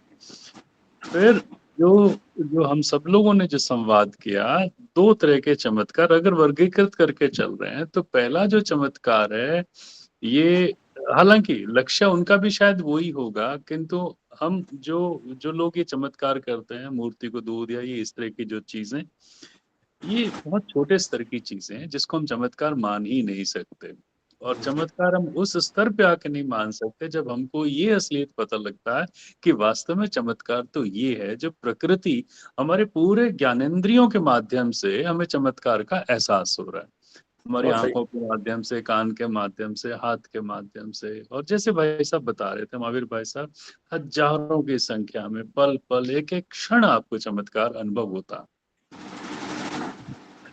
फिर जो जो हम सब लोगों ने जो संवाद किया, 2 तरह के चमत्कार अगर वर्गीकृत करके चल रहे हैं, तो पहला जो चमत्कार है ये, हालांकि लक्ष्य उनका भी शायद वही होगा, किंतु हम जो जो लोग ये चमत्कार करते हैं, मूर्ति को दूध या ये इस तरह की जो चीजें, ये बहुत छोटे स्तर की चीजें हैं जिसको हम चमत्कार मान ही नहीं सकते। और चमत्कार हम उस स्तर पे आके नहीं मान सकते जब हमको ये असलियत पता लगता है कि वास्तव में चमत्कार तो ये है जो प्रकृति हमारे पूरे ज्ञानेंद्रियों के माध्यम से हमें चमत्कार का एहसास हो रहा है। हमारी बहुत सही। आंखों के माध्यम से, कान के माध्यम से, हाथ के माध्यम से, और जैसे भाई साहब बता रहे थे, महावीर भाई साहब, हजारों की संख्या में पल पल एक एक क्षण आपको चमत्कार अनुभव होता।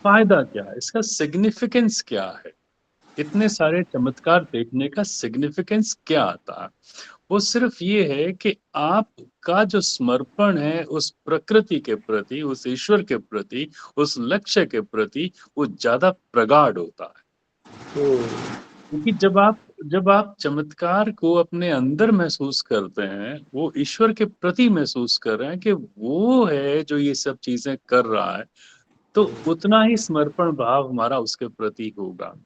फायदा क्या है इसका, सिग्निफिकेंस क्या है, इतने सारे चमत्कार देखने का सिग्निफिकेंस क्या आता है? वो सिर्फ ये है कि आपका जो समर्पण है उस प्रकृति के प्रति, उस ईश्वर के प्रति, उस लक्ष्य के प्रति, वो ज्यादा प्रगाढ़ होता है। क्योंकि जब आप चमत्कार को अपने अंदर महसूस करते हैं, वो ईश्वर के प्रति महसूस कर रहे हैं कि वो है जो ये सब चीजें कर रहा है, तो उतना ही समर्पण भाव हमारा उसके प्रति होगा।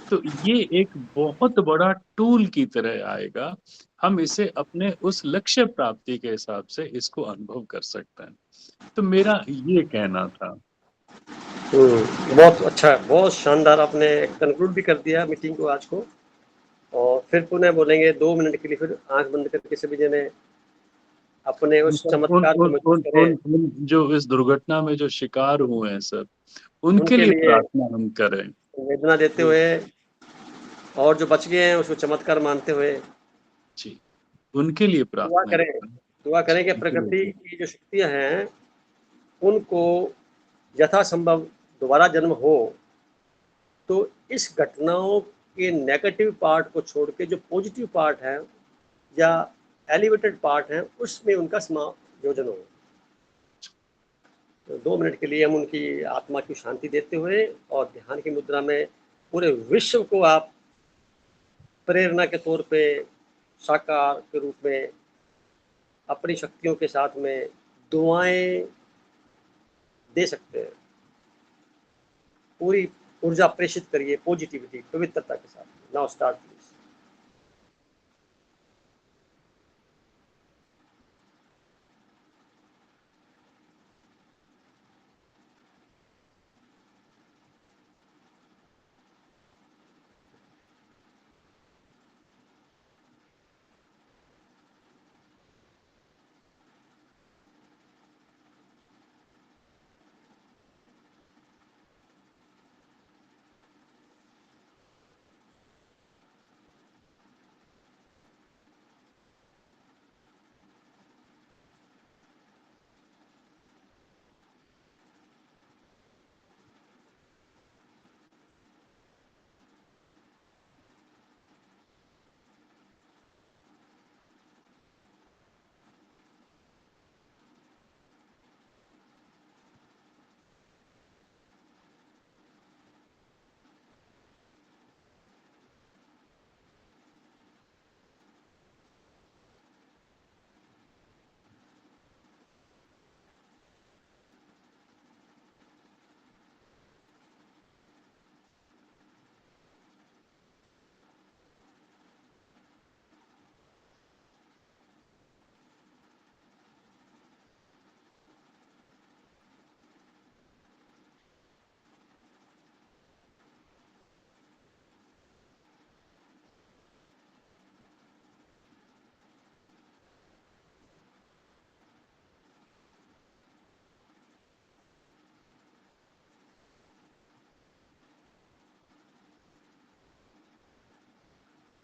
तो ये एक बहुत बड़ा टूल की तरह आएगा। हम इसे अपने उस लक्ष्य प्राप्ति के हिसाब से इसको अनुभव कर सकते हैं। तो मेरा ये कहना था। बहुत अच्छा है, बहुत शानदार। आपने कंक्लूड भी कर दिया मीटिंग को आज को, और फिर पुनः बोलेंगे 2 मिनट के लिए, फिर आंख बंद करके सभी जने अपने उन उस सब चमत्कार को महसूस करें। उन जो इस दुर्घटना में जो शिकार हुए हैं सर, उनके उनके लिए लिए प्रार्थना हम करें। वेदना देते हुए, और जो बच गए हैं उसको चमत्कार मानते हुए जी, उनके लिए दुआ प्रार्थना करें। करें। दुआ जी, करें कि उनके प्रकृति लिए। की जो शक्तियां हैं उनको यथासंभव दोबारा जन्म हो, तो इस घटनाओं के नेगेटिव पार्ट को छोड़ के जो पॉजिटिव पार्ट है या एलिवेटेड पार्ट है उसमें उनका समायोजन हो। तो 2 मिनट के लिए हम उनकी आत्मा की शांति देते हुए और ध्यान की मुद्रा में पूरे विश्व को आप प्रेरणा के तौर पे साकार के रूप में अपनी शक्तियों के साथ में दुआएं दे सकते हैं। पूरी ऊर्जा प्रेषित करिए पॉजिटिविटी पवित्रता के साथ। Now start please.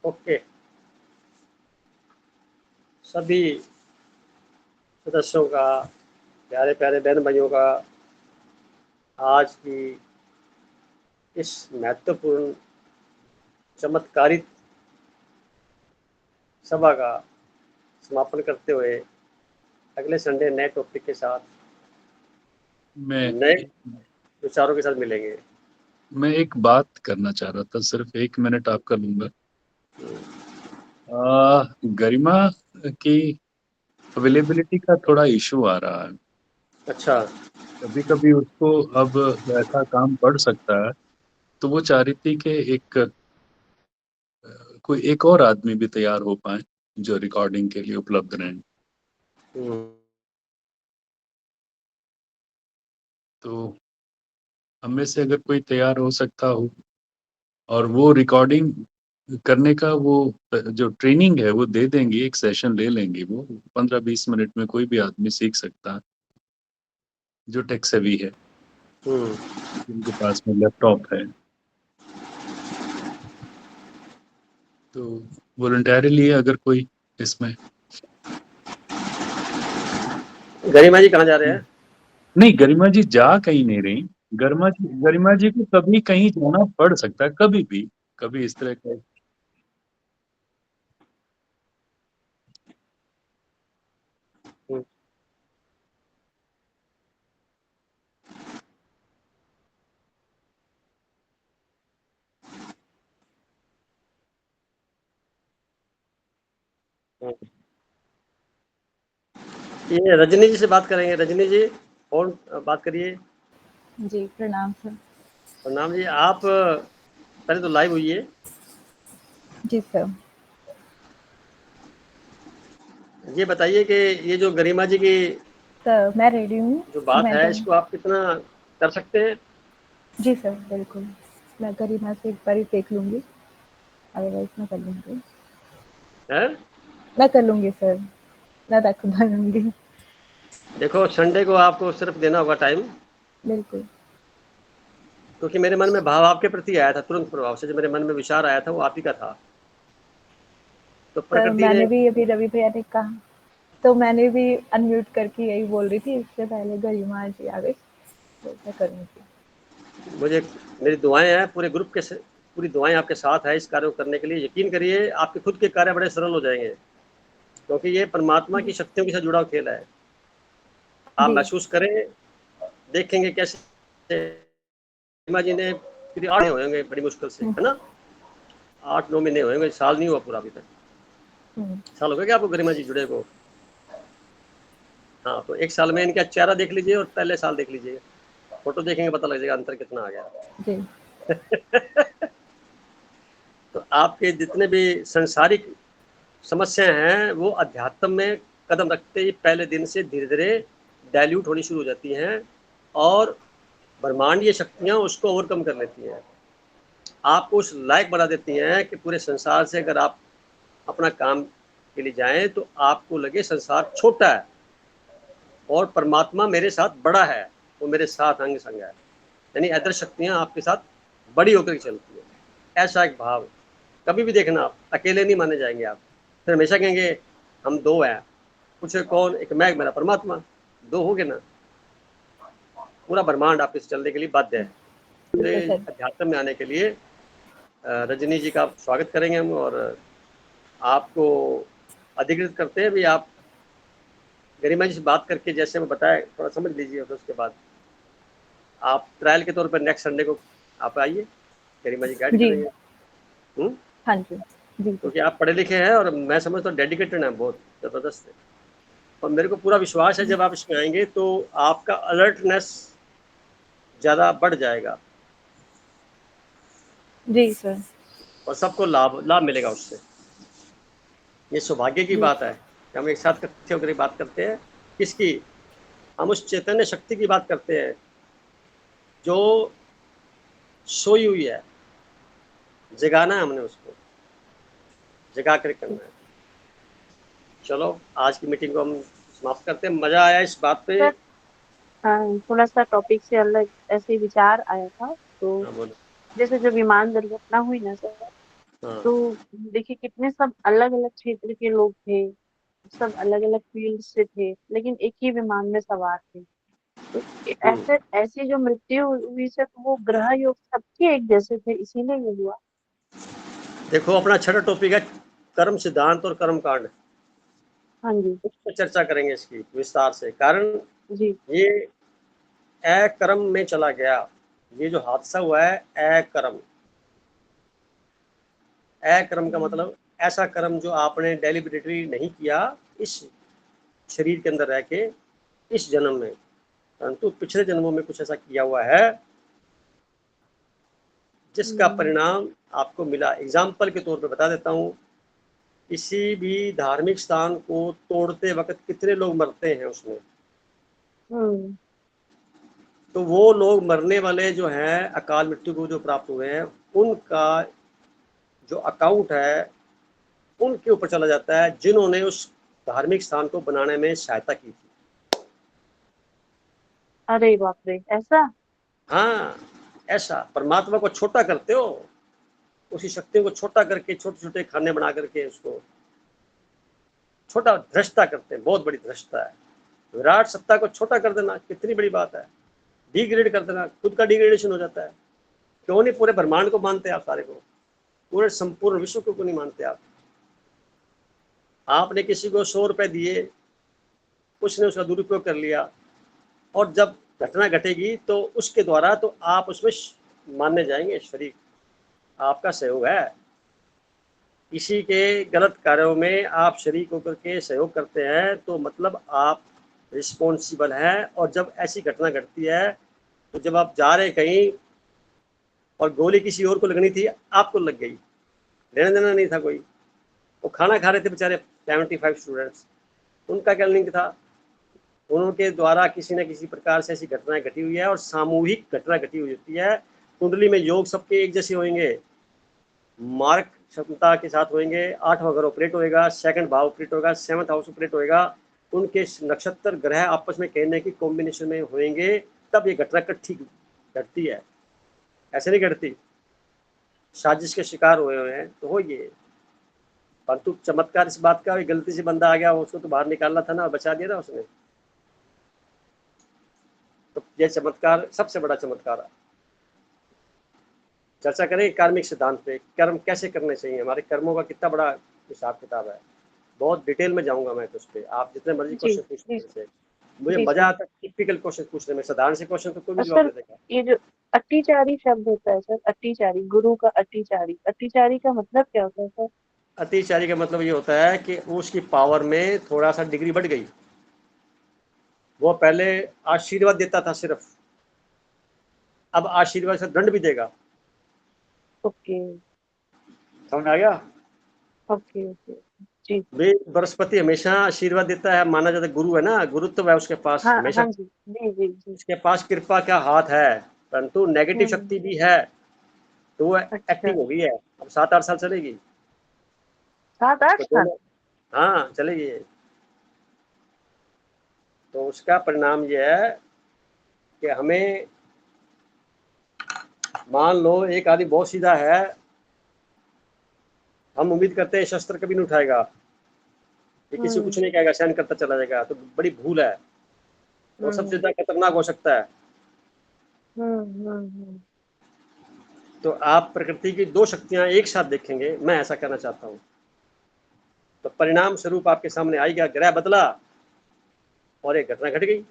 ओके, सभी सदस्यों का, प्यारे प्यारे बहन भाइयों का आज की इस महत्वपूर्ण चमत्कारित सभा का समापन करते हुए अगले संडे नए टॉपिक के साथ मैं नए विचारों के साथ मिलेंगे। मैं एक बात करना चाह रहा था, सिर्फ 1 मिनट आपका लूंगा। गरिमा की अवेलेबिलिटी का थोड़ा इशू आ रहा है। अच्छा, कभी कभी उसको अब ऐसा काम पड़ सकता है, तो वो चाह रही थी कि कोई एक और आदमी भी तैयार हो पाए जो रिकॉर्डिंग के लिए उपलब्ध रहें। तो हम में से अगर कोई तैयार हो सकता हो और वो रिकॉर्डिंग करने का वो जो ट्रेनिंग है वो दे देंगे, एक सेशन ले लेंगे, वो 15-20 मिनट में कोई भी आदमी सीख सकता है जो टेक सेवी है, जिनके पास में लैपटॉप है। तो वॉलंटरली अगर कोई इसमें गरिमा जी कहाँ जा रहे हैं? नहीं, गरिमा जी जा कहीं नहीं रही। गरिमा जी को कभी कहीं जाना पड़ सकता है, कभी भी, कभी इस तरह का। ये रजनी जी से बात करेंगे। रजनी जी फोन बात करिए। जी प्रणाम सर। प्रणाम जी। आप पहले तो लाइव हुई है। जी सर। ये बताइए कि ये जो गरिमा जी की सर मैं रेडी हूँ। जो बात मैं है तो इसको आप कितना कर सकते हैं? जी सर बिल्कुल, मैं गरिमा से एक बार देख लूँगी, अदरवाइज मैं कर लूँगी। हैं? मैं कर लूँगी सर, मैं रख लूँगी। देखो संडे को आपको सिर्फ देना होगा टाइम, बिल्कुल। क्योंकि मेरे मन में भाव आपके प्रति आया था, तुरंत प्रभाव से जो मेरे मन में विचार आया था वो आप ही का था। तो सर प्रकृति मैंने ने भी अभी रवि भैया ने कहा, तो मैंने भी अनम्यूट करके यही बोल रही थी, इससे पहले गरिमा जी आ गई, तो मैं करूँगी। मुझे, मेरी दुआएं हैं पूरे ग्रुप के से, पूरी दुआएं आपके साथ है इस कार्य को करने के लिए। यकीन करिए आपके खुद के कार्य बड़े सरल हो जाएंगे, क्योंकि ये परमात्मा की शक्तियों के साथ जुड़ा हुआ खेल है। आप जी महसूस करें, देखेंगे कैसे गरिमा जी ने फिर 8 होंगे बड़ी मुश्किल से, है ना, 8-9 महीने होंगे, साल नहीं हुआ पूरा अभी तक। साल हो गया क्या आपको गरिमा जी जुड़े को? हाँ, तो 1 साल में इनका चेहरा देख लीजिए और पहले साल देख लीजिए। फोटो देखेंगे पता लग जाएगा अंतर कितना आ गया। जी तो आपके जितने भी सांसारिक समस्याएं हैं वो अध्यात्म में कदम रखते ही पहले दिन से धीरे धीरे डाइल्यूट होनी शुरू हो जाती हैं और ब्रह्मांडीय शक्तियां उसको ओवरकम कर लेती हैं, आपको उस लायक बना देती हैं कि पूरे संसार से अगर आप अपना काम के लिए जाएं तो आपको लगे संसार छोटा है और परमात्मा मेरे साथ बड़ा है, वो मेरे साथ अंग संग है, यानी अदर शक्तियां आपके साथ बड़ी होकर चलती है। ऐसा एक भाव कभी भी देखना, आप अकेले नहीं माने जाएंगे, आप फिर हमेशा कहेंगे हम दो हैं, पूछे कौन, एक मैं एक मेरा परमात्मा, दो हो गए ना, पूरा ब्रह्मांड आपके से चलने के लिए बाध्य है। तो अध्यात्म में आने के लिए रजनी जी का स्वागत करेंगे हम और आपको अधिकृत करते हैं भी। आप गरिमा जी से बात करके जैसे मैं बताया थोड़ा समझ लीजिए, और उसके बाद आप ट्रायल के तौर पर नेक्स्ट संडे को आप आइए, गरिमा जी गाइड करेंगे। हाँ जी जी, क्योंकि आप पढ़े लिखे हैं और मैं समझता हूँ डेडिकेटेड हैं, बहुत ज़बरदस्त है, और मेरे को पूरा विश्वास है जब आप इसमें आएंगे तो आपका अलर्टनेस ज़्यादा बढ़ जाएगा जी सर, और सबको लाभ मिलेगा उससे। ये सौभाग्य की बात है कि हम एक साथ इकट्ठे होकर बात करते हैं। किसकी? हम उस चैतन्य शक्ति की बात करते हैं जो सोई हुई है, जगाना है हमने, उसको जगा कर करना है। चलो आज की मीटिंग को हम समाप्त करते हैं। मजा आया इस बात पे। थोड़ा सा टॉपिक से अलग ऐसे विचार आया था। तो जैसे जब विमान दुर्घटना हुई ना सर, तो देखिए कितने सब अलग अलग क्षेत्र के लोग थे, सब अलग अलग फील्ड से थे, लेकिन एक ही विमान में सवार थे। तो ऐसी जो मृत्यु हुई सर, वो ग्रह योग सबके एक जैसे थे, इसीलिए ये हुआ। देखो अपना छठा टॉपिक है कर्म सिद्धांत और कर्म कांड। हाँ जी, उस पर चर्चा करेंगे इसकी विस्तार से। कारण जी, ये अकर्म में चला गया, ये जो हादसा हुआ है अकर्म। अकर्म का मतलब ऐसा कर्म जो आपने डेलिबरेटली नहीं किया इस शरीर के अंदर रह के इस जन्म में, परंतु पिछले जन्मों में कुछ ऐसा किया हुआ है जिसका परिणाम आपको मिला। एग्जाम्पल के तौर पे बता देता हूँ, किसी भी धार्मिक स्थान को तोड़ते वक्त कितने लोग मरते हैं उसमें, तो वो लोग मरने वाले जो हैं अकाल मृत्यु को जो प्राप्त हुए हैं, उनका जो अकाउंट है उनके ऊपर चला जाता है जिन्होंने उस धार्मिक स्थान को बनाने में सहायता की थी। अरे बाप रे, ऐसा? हाँ, ऐसा परमात्मा को छोटा करते हो, उसी शक्ति को छोटा करके छोटे छोटे खाने बना करके उसको छोटा भ्रष्टा करते हैं। बहुत बड़ी भ्रष्टा है। विराट सत्ता को छोटा कर देना कितनी बड़ी बात है, डिग्रेड कर देना, खुद का डिग्रेडेशन हो जाता है। क्यों नहीं पूरे ब्रह्मांड को मानते आप, सारे को, पूरे संपूर्ण विश्व को नहीं मानते आप? आपने किसी को 100 रुपए दिए, उसने उसका दुरुपयोग कर लिया, और जब घटना घटेगी तो उसके द्वारा तो आप उसमें मानने जाएंगे, शरीक आपका सहयोग है। किसी के गलत कार्यों में आप शरीक होकर के सहयोग करते हैं तो मतलब आप रिस्पॉन्सिबल हैं। और जब ऐसी घटना घटती है तो जब आप जा रहे कहीं और गोली किसी और को लगनी थी, आपको लग गई, लेना देना नहीं था कोई, वो खाना खा रहे थे बेचारे 75 स्टूडेंट्स, उनका क्या लिंक था? उनके द्वारा किसी न किसी प्रकार से ऐसी घटनाएं घटी हुई है और सामूहिक घटना घटी हुई होती है। कुंडली में योग सबके एक जैसे होंगे, मार्क क्षमता के साथ होंगे, 8वां घर ऑपरेट होएगा, 2nd भाव ऑपरेट होगा, 7th हाउस ऑपरेट होएगा, उनके नक्षत्र ग्रह आपस में कहने की कॉम्बिनेशन में होंगे, तब ये घटना ठीक घटती है, ऐसे नहीं घटती। साजिश के शिकार हुए हैं तो हो ये, परंतु चमत्कार इस बात का, गलती से बंदा आ गया, उसको तो बाहर निकालना था ना, बचा दिया ना उसने। तो ये चमत्कार सबसे बड़ा चमत्कार है। चर्चा करें कार्मिक सिद्धांत पे, कर्म कैसे करने चाहिए, हमारे कर्मों का कितना बड़ा हिसाब किताब है। बहुत डिटेल में जाऊंगा मैं तो उस पर, आप जितने मर्जी क्वेश्चन पूछते हैं, मुझे मजा आता है टिपिकल क्वेश्चन पूछने में। साधारण से क्वेश्चन तो कोई भी जवाब दे देगा। ये जो अतिचारी शब्द होता है सर, अतिचारी, गुरु का अतिचारी, अतिचारी का मतलब क्या होता है सर? अतिचारी का मतलब ये होता है कि उसकी पावर में थोड़ा सा डिग्री बढ़ गई। वो पहले आशीर्वाद देता था सिर्फ, अब आशीर्वाद से दंड भी देगा। ओके समझ में आ गया? ओके ओके जी। वे बृहस्पति हमेशा आशीर्वाद देता है, माना जाता है गुरु है ना, गुरुत्व है उसके पास हाँ हमेशा। हाँ जी जी जी जी। उसके पास कृपा का हाथ है, परंतु नेगेटिव शक्ति भी है, तो वो अच्छा एक्टिव हो गई है। अब 7-8 साल चलेगी। 7-8 तो साल। दोनों हाँ चलेगी। तो उसका परिणाम ये है कि हमें, मान लो एक आदमी बहुत सीधा है, हम उम्मीद करते हैं शस्त्र कभी नहीं उठाएगा, ये किसी को कुछ नहीं कहेगा, सहन करता चला जाएगा, तो बड़ी भूल है। वो सबसे ज्यादा खतरनाक हो सकता है। हम्म। तो आप प्रकृति की 2 शक्तियां एक साथ देखेंगे, मैं ऐसा करना चाहता हूँ, तो परिणाम स्वरूप आपके सामने आएगा, ग्रह बदला और एक घटना घट गई।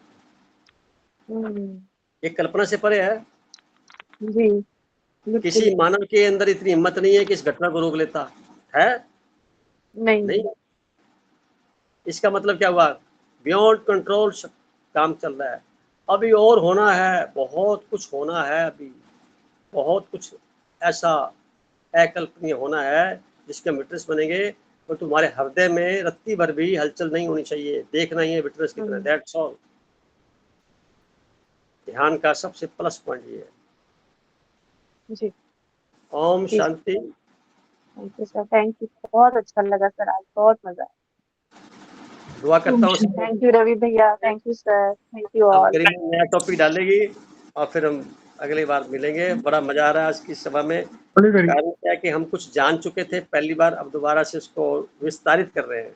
ये कल्पना से परे है। जी किसी मानव के अंदर इतनी हिम्मत नहीं है कि इस घटना को रोक लेता है। नहीं। इसका मतलब क्या हुआ? बियॉन्ड कंट्रोल काम चल रहा है। अभी और होना है, बहुत कुछ होना है, अभी बहुत कुछ ऐसा अकल्पनीय होना है जिसके विटनेस बनेंगे, और तुम्हारे हृदय में रत्ती भर भी हलचल नहीं होनी चाहिए, देखना ही है विटनेस की तरह। That's all. ध्यान का सबसे प्लस पॉइंट ये है। जी ओम शांति। Thank you sir, thank you, बहुत अच्छा लगा सर, आज बहुत मजा आया। दुआ करता हूँ। थैंक यू रवि भैया, thank you sir, thank you अब ऑल। करेंगे, नया टॉपिक डालेगी और फिर हम अगली बार मिलेंगे। बड़ा मजा आ रहा है आज की सभा में। कारण क्या है कि हम कुछ जान चुके थे पहली बार, अब दोबारा से उसको विस्तारित कर रहे हैं।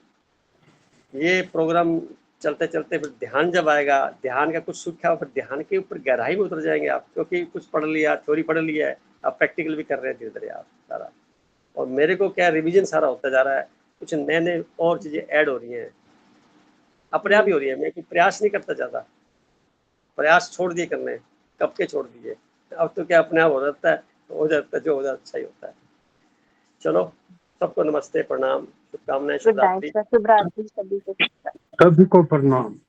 ये प्रोग्राम चलते चलते फिर ध्यान जब आएगा, ध्यान का कुछ सीखा, फिर ध्यान के ऊपर गहराई में उतर जाएंगे आप, क्योंकि कुछ पढ़ लिया, थ्योरी पढ़ लिया है, अब प्रैक्टिकल भी कर रहे हैं धीरे धीरे आप सारा। और मेरे को क्या रिवीजन सारा होता जा रहा है, कुछ नए नए और चीजें ऐड हो रही हैं, अपने आप ही हो रही है। मैं कोई प्रयास नहीं करता ज़्यादा, प्रयास छोड़ दिए करने, कब के छोड़ दिए। अब तो क्या अपने आप हो जाता है, हो जाता है, जो हो जाता अच्छा ही होता है। चलो, सबको नमस्ते, प्रणाम, शुभकामनाएं, गुड नाइट शुभरात्रि। सर, शुभ रात्रि सभी को। सभी को प्रणाम।